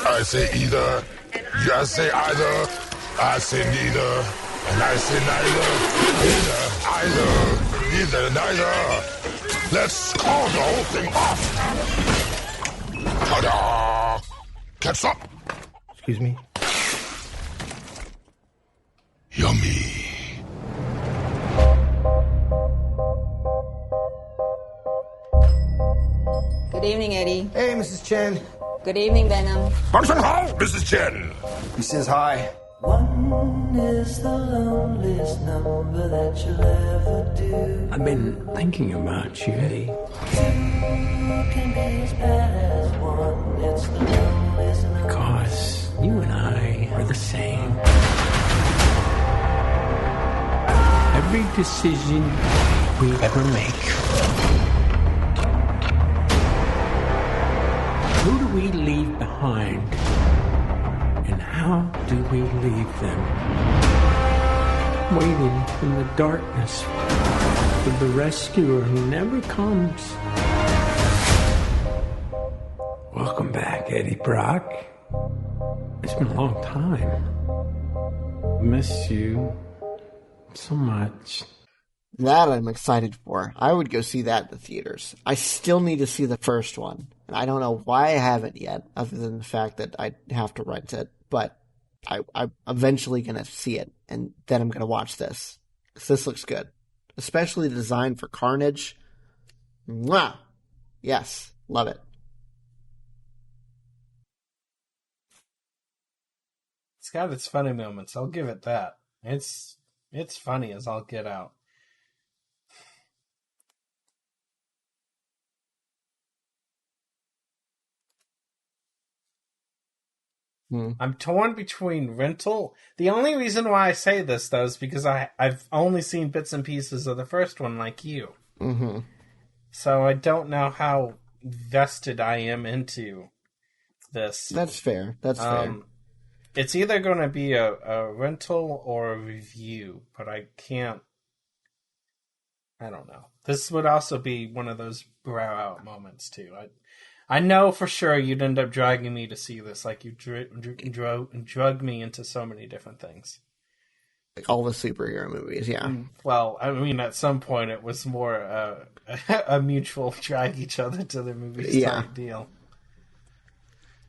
I say either. You say either. I say neither. And I say neither. Let's call the whole thing off. Ta-da! Catch up. Excuse me? Yummy. Good evening, Eddie. Hey, Mrs. Chen. Good evening, Venom. Function Hall, Mrs. Chen. He says hi. One is the loneliest number that you'll ever do. I've been thinking about you, Eddie. Two can be as bad as one. It's the loneliest number. Because you and I are the same. Every decision we ever make. Who do we leave behind? And how do we leave them? Waiting in the darkness for the rescuer who never comes. Welcome back, Eddie Brock. It's been a long time. Miss you so much. That I'm excited for. I would go see that in the theaters. I still need to see the first one. And I don't know why I haven't yet, other than the fact that I have to rent it. But I'm eventually going to see it, and then I'm going to watch this. 'Cause this looks good. Especially the design for Carnage. Mwah! Yes, love it. It's got its funny moments. I'll give it that. It's funny as I'll get out. I'm torn between rental. The only reason why I say this, though, is because I've only seen bits and pieces of the first one like you. Mm-hmm. So I don't know how vested I am into this. That's fair. That's fair. It's either going to be a rental or a review, but I don't know. This would also be one of those brow out moments, too. I know for sure you'd end up dragging me to see this, like you drug me into so many different things. Like all the superhero movies, yeah. Well, I mean, at some point it was more a mutual drag each other to the movies type deal.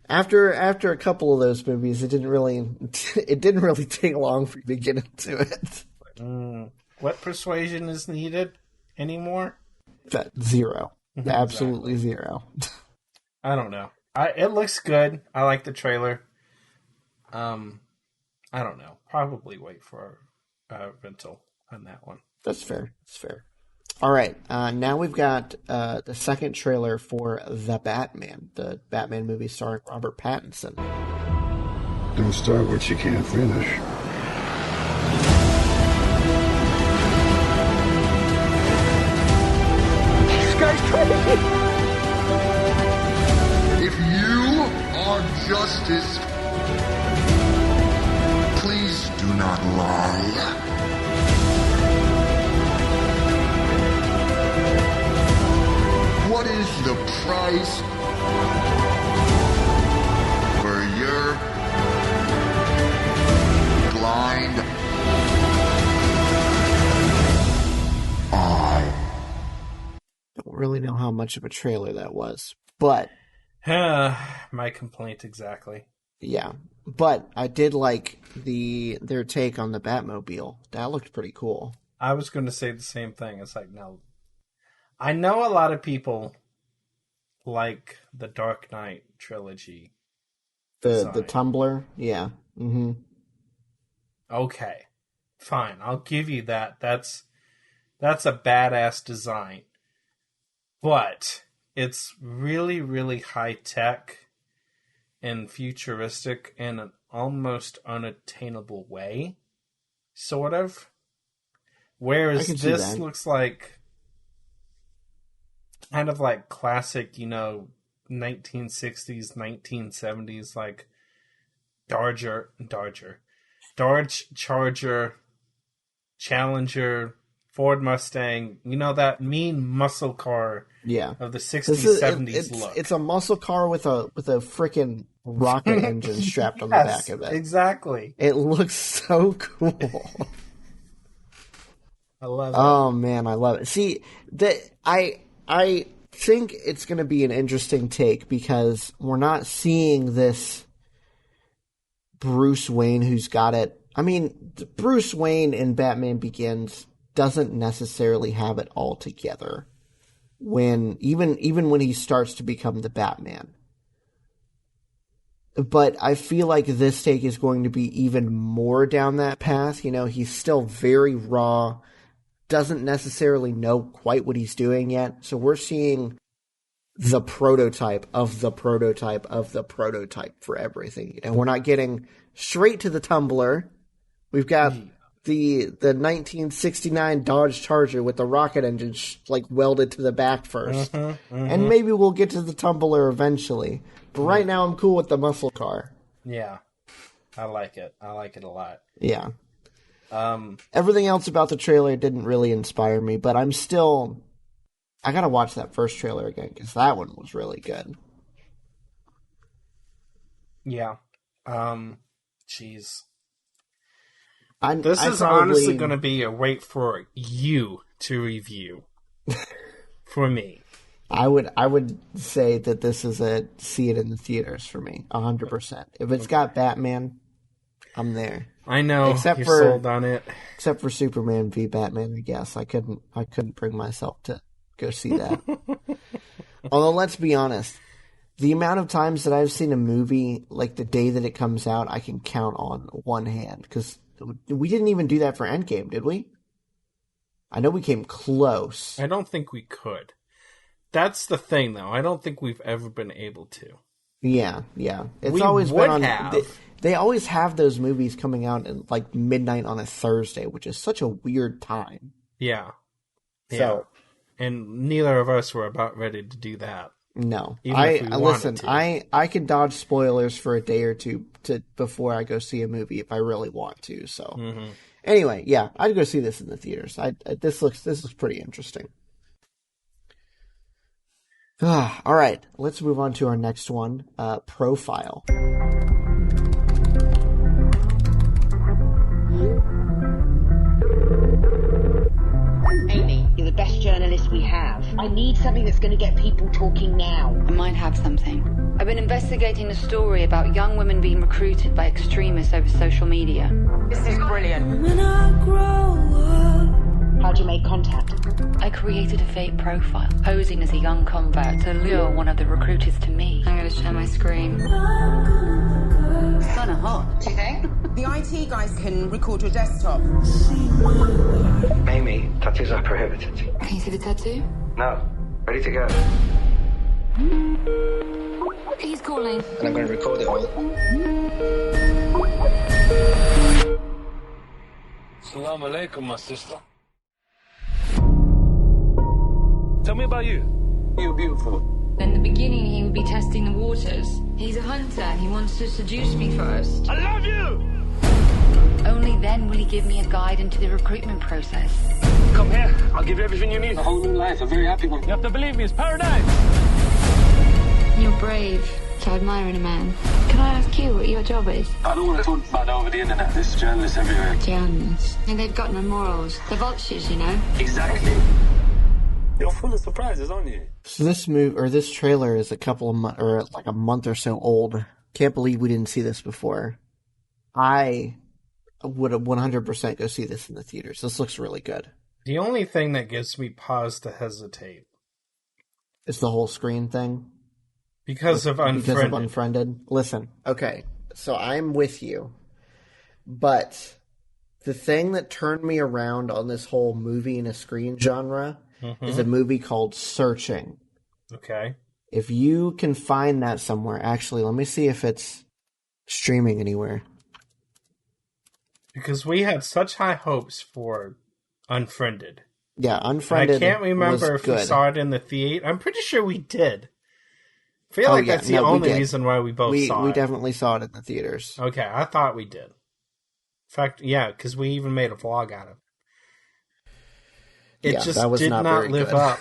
After a couple of those movies, it didn't really take long for you to get into it. What persuasion is needed anymore? Zero. Absolutely Exactly. Zero. I don't know. It looks good. I like the trailer. I don't know. Probably wait for a rental on that one. That's fair. That's fair. All right. Now we've got the second trailer for The Batman, the Batman movie starring Robert Pattinson. Don't start what you can't finish. This guy's crazy. If you are justice, please do not lie. What is the price for your blind eye? Don't really know how much of a trailer that was, but my complaint exactly. Yeah, but I did like their take on the Batmobile. That looked pretty cool. I was going to say the same thing. It's like, no. I know a lot of people like the Dark Knight trilogy. The Tumbler, yeah. Mm-hmm. Okay, fine. I'll give you that. That's a badass design. But it's really, really high tech and futuristic in an almost unattainable way, sort of. Whereas this looks like kind of like classic, 1960s, 1970s, like Dodge Charger, Challenger, Ford Mustang, that mean muscle car of the 60s, 70s look. It's a muscle car with a freaking rocket engine strapped on the back of it. Exactly. It looks so cool. I love it. Oh man, I love it. See, I think it's going to be an interesting take because we're not seeing this Bruce Wayne who's got it. I mean, Bruce Wayne in Batman Begins doesn't necessarily have it all together. Even when he starts to become the Batman. But I feel like this take is going to be even more down that path. You know, he's still very raw, doesn't necessarily know quite what he's doing yet. So we're seeing the prototype of the prototype of the prototype for everything. You know, we're not getting straight to the tumbler. We've got the 1969 Dodge Charger with the rocket engine welded to the back first. And maybe we'll get to the tumbler eventually. But right now I'm cool with the muscle car. Yeah. I like it. I like it a lot. Yeah. Everything else about the trailer didn't really inspire me, but I gotta watch that first trailer again, because that one was really good. Yeah. Jeez. This is honestly going to be a wait for you to review. For me. I would say that this is a see it in the theaters for me, 100%. If it's got Batman, I'm there. I know, you're sold on it. Except for Superman v Batman, I guess. I couldn't bring myself to go see that. Although, let's be honest, the amount of times that I've seen a movie, like the day that it comes out, I can count on one hand. Because we didn't even do that for Endgame, did we? I know we came close. I don't think we could. That's the thing, though. I don't think we've ever been able to. Yeah. It's always been on. They always have those movies coming out at like midnight on a Thursday, which is such a weird time. Yeah. So, and neither of us were about ready to do that. No. I can dodge spoilers for a day or two before I go see a movie if I really want to. So anyway, yeah, I'd go see this in the theaters. This looks pretty interesting. All right, let's move on to our next one, Profile. Amy, you're the best journalist we have. I need something that's going to get people talking now. I might have something. I've been investigating a story about young women being recruited by extremists over social media. This is brilliant. When I grow up. How'd you make contact? I created a fake profile, posing as a young convert to lure one of the recruiters to me. I'm going to share my screen. It's kind of hot. Do you think? The IT guys can record your desktop. Amy, tattoos are prohibited. Can you see the tattoo? No. Ready to go. He's calling. And I'm going to record it all. Assalamu alaikum, my sister. Tell me about you. You're beautiful. In the beginning, he would be testing the waters. He's a hunter, and he wants to seduce me first. I love you! Only then will he give me a guide into the recruitment process. Come here. I'll give you everything you need. A whole new life, a very happy one. You have to believe me, it's paradise. You're brave, so I admire in a man. Can I ask you what your job is? I don't want to talk about it over the internet. There's journalists everywhere. Journalists. And they've got no morals. They're vultures, you know? Exactly. You're full of surprises, aren't you? So this trailer is a month or so old. Can't believe we didn't see this before. I would 100% go see this in the theaters. This looks really good. The only thing that gives me pause to hesitate is the whole screen thing. Because of Unfriended. Listen, okay, so I'm with you. But the thing that turned me around on this whole movie in a screen genre is a movie called Searching. Okay. If you can find that somewhere, actually, let me see if it's streaming anywhere. Because we had such high hopes for Unfriended. Yeah, Unfriended. I can't remember if we saw it in the theater. I'm pretty sure we did. I feel like that's the only reason why we both saw it. We definitely saw it in the theaters. Okay, I thought we did. In fact, yeah, because we even made a vlog out of it. It just did not live up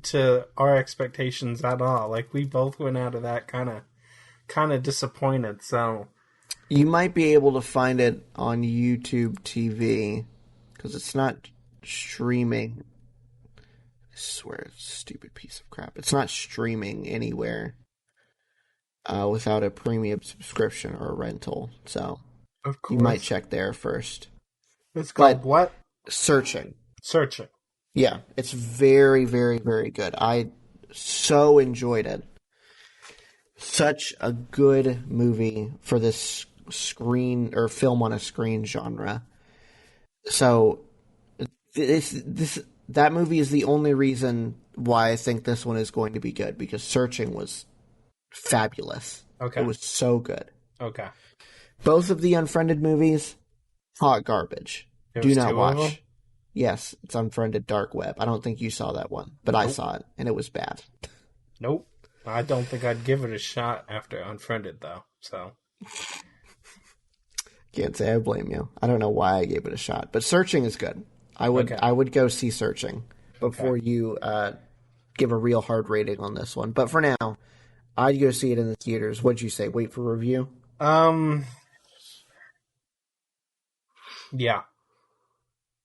to our expectations at all. Like, we both went out of that kind of disappointed. So you might be able to find it on YouTube TV because it's not streaming. I swear it's a stupid piece of crap. It's not streaming anywhere without a premium subscription or a rental. So of course. You might check there first. It's called what? Searching. Searching. Yeah, it's very, very, very good. I so enjoyed it. Such a good movie for this screen or film on a screen genre. So that movie is the only reason why I think this one is going to be good, because Searching was fabulous. Okay. It was so good. Okay. Both of the Unfriended movies, hot garbage. Do not watch. Yes, it's Unfriended Dark Web. I don't think you saw that one, but I saw it, and it was bad. Nope. I don't think I'd give it a shot after Unfriended, though. So can't say I blame you. I don't know why I gave it a shot, but Searching is good. I would go see Searching before you give a real hard rating on this one. But for now, I'd go see it in the theaters. What'd you say? Wait for review? Yeah.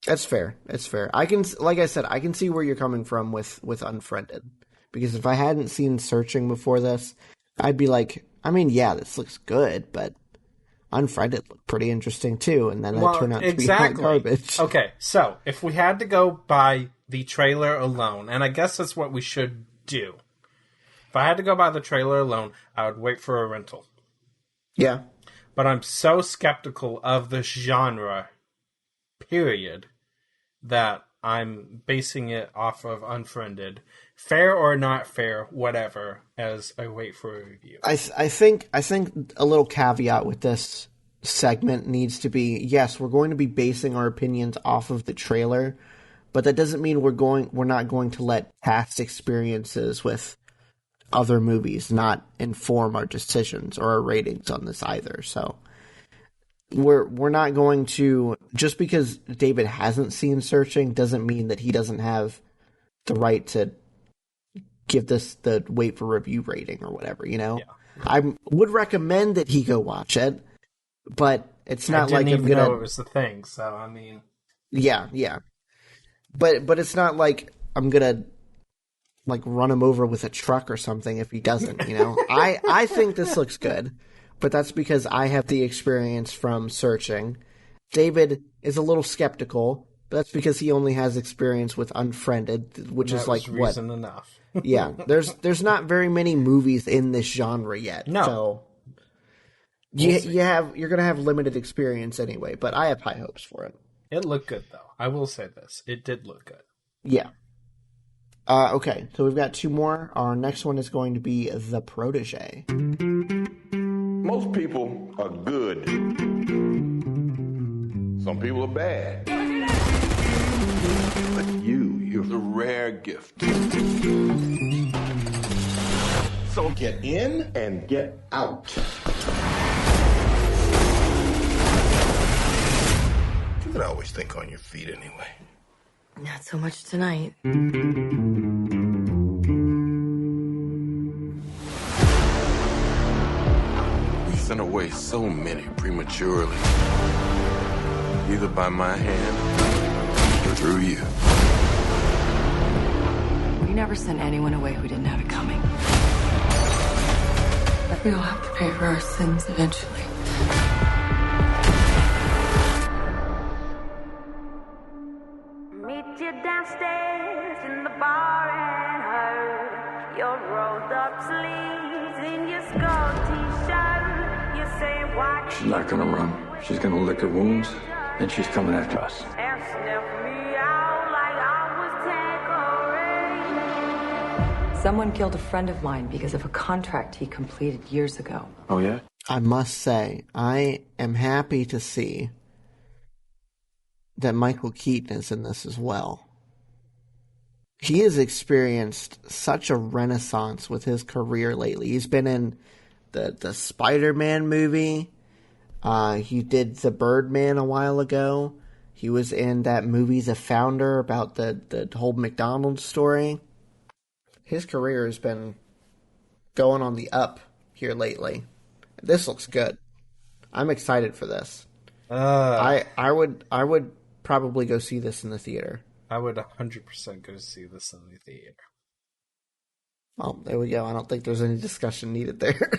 That's fair. It's fair. I can, like I said, I can see where you're coming from with Unfriended. Because if I hadn't seen Searching before this, I'd be like, I mean, yeah, this looks good, but Unfriended looked pretty interesting too, and then that turned out to be hot garbage. Okay, so if we had to go by the trailer alone, and I guess that's what we should do. If I had to go by the trailer alone, I would wait for a rental. Yeah. But I'm so skeptical of this genre, period, that I'm basing it off of Unfriended. Fair or not fair, whatever, as I wait for a review. I think a little caveat with this segment needs to be, yes, we're going to be basing our opinions off of the trailer, but that doesn't mean we're not going to let past experiences with other movies not inform our decisions or our ratings on this either. So we're not going to, just because David hasn't seen Searching doesn't mean that he doesn't have the right to give this the wait for review rating or whatever, you know? Yeah. I would recommend that he go watch it, but it's not like I'm gonna know it was the thing, so I mean, yeah. But it's not like I'm gonna like run him over with a truck or something if he doesn't, you know? I think this looks good, but that's because I have the experience from Searching. David is a little skeptical, but that's because he only has experience with Unfriended, which is like what? Reason enough. Yeah, there's not very many movies in this genre yet. No. So you're gonna have limited experience anyway, but I have high hopes for it. It looked good though. I will say this. It did look good. Yeah. Okay, so we've got two more. Our next one is going to be The Protege. Most people are good. Some people are bad. But you're the rare gift. So get in and get out. You can always think on your feet anyway. Not so much tonight. We sent away so many prematurely. Either by my hand or through you. We never sent anyone away who didn't have it coming. But we all have to pay for our sins eventually. Meet you downstairs in the bar and heard your rolled up sleeves in your skull t-shirt. You say why She's not gonna run. She's gonna lick her wounds, and she's coming after us. and sniff me out like I was Tanqueray. Someone killed a friend of mine because of a contract he completed years ago. Oh, yeah? I must say, I am happy to see that Michael Keaton is in this as well. He has experienced such a renaissance with his career lately. He's been in the Spider-Man movie. He did The Birdman a while ago. He was in that movie The Founder about the whole McDonald's story. His career has been going on the up here lately. This looks good. I'm excited for this. I would probably go see this in the theater. I would 100% go see this in the theater. Well, there we go. I don't think there's any discussion needed there.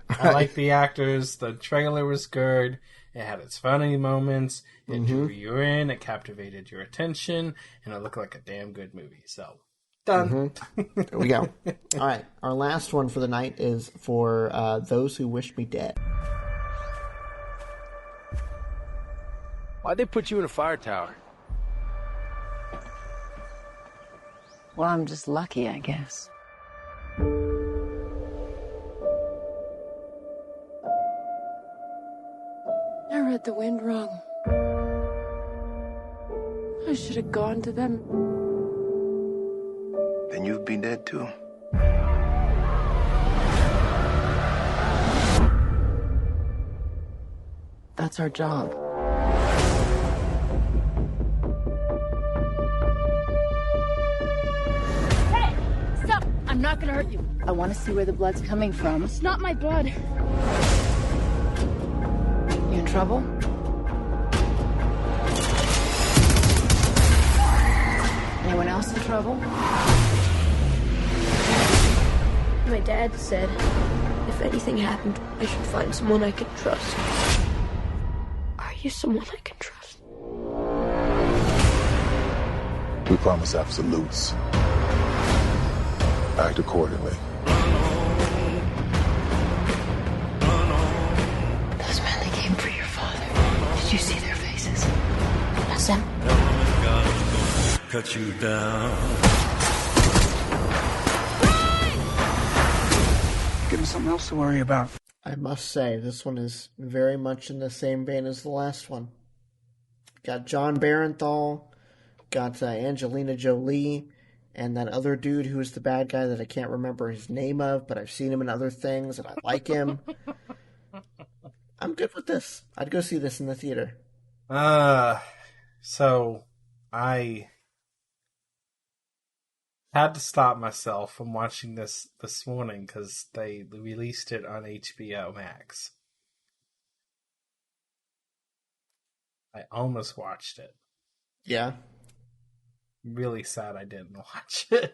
I like the actors. The trailer was good. It had its funny moments. It drew you in. It captivated your attention. And it looked like a damn good movie. So, done. There we go. All right. Our last one for the night is for Those Who Wish Me Dead. Why'd they put you in a fire tower? Well, I'm just lucky, I guess. I read the wind wrong. I should have gone to them. Then you'd be dead too. That's our job. Hey! Stop! I'm not gonna hurt you. I want to see where the blood's coming from. It's not my blood. You in trouble? Anyone else in trouble? My dad said if anything happened, I should find someone I could trust. Are you someone I can trust? We promise absolutes. Act accordingly. Those men that came for your father, did you see their faces? That's them. Cut you down. Give him something else to worry about. I must say, this one is very much in the same vein as the last one. Got John Barenthal, got Angelina Jolie, and that other dude who is the bad guy that I can't remember his name of, but I've seen him in other things, and I like him. I'm good with this. I'd go see this in the theater. So I had to stop myself from watching this morning because they released it on HBO Max. I almost watched it. Yeah. Really sad I didn't watch it.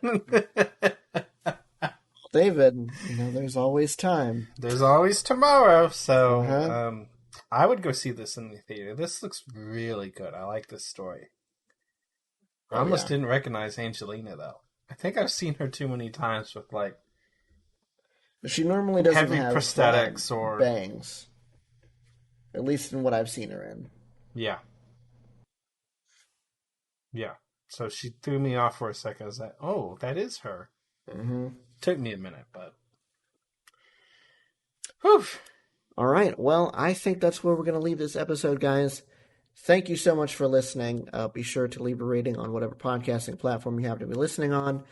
David, there's always time. There's always tomorrow, so I would go see this in the theater. This looks really good. I like this story. I almost didn't recognize Angelina, though. I think I've seen her too many times with, she normally doesn't heavy have prosthetics or bangs. At least in what I've seen her in. Yeah. Yeah. So she threw me off for a second. I was like, oh, that is her. Mm-hmm. Took me a minute, but... Whew. All right. Well, I think that's where we're going to leave this episode, guys. Thank you so much for listening. Be sure to leave a rating on whatever podcasting platform you have to be listening on.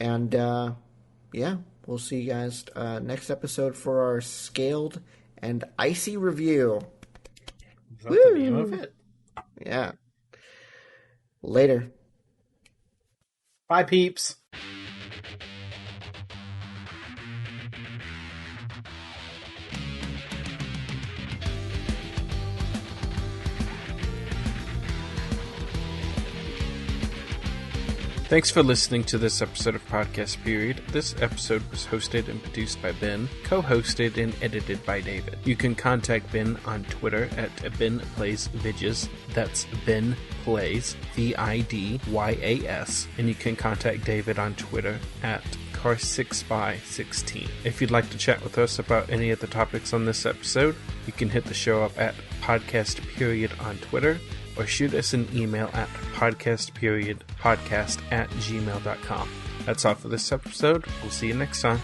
And, we'll see you guys next episode for our scaled and icy review. Is that the name of it? Yeah. Later. Bye, peeps. Thanks for listening to this episode of Podcast Period. This episode was hosted and produced by Ben, co-hosted and edited by David. You can contact Ben on Twitter at BenPlaysVidges. That's Ben Plays, VIDYAS. And you can contact David on Twitter at Car6by16. If you'd like to chat with us about any of the topics on this episode, you can hit the show up at Podcast Period on Twitter, or shoot us an email at podcastperiodpodcast@gmail.com. That's all for this episode. We'll see you next time.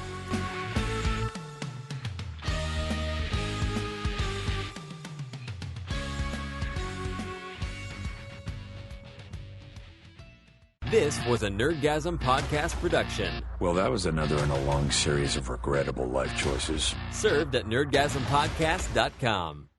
This was a Nerdgasm Podcast production. Well, that was another in a long series of regrettable life choices. Served at nerdgasmpodcast.com.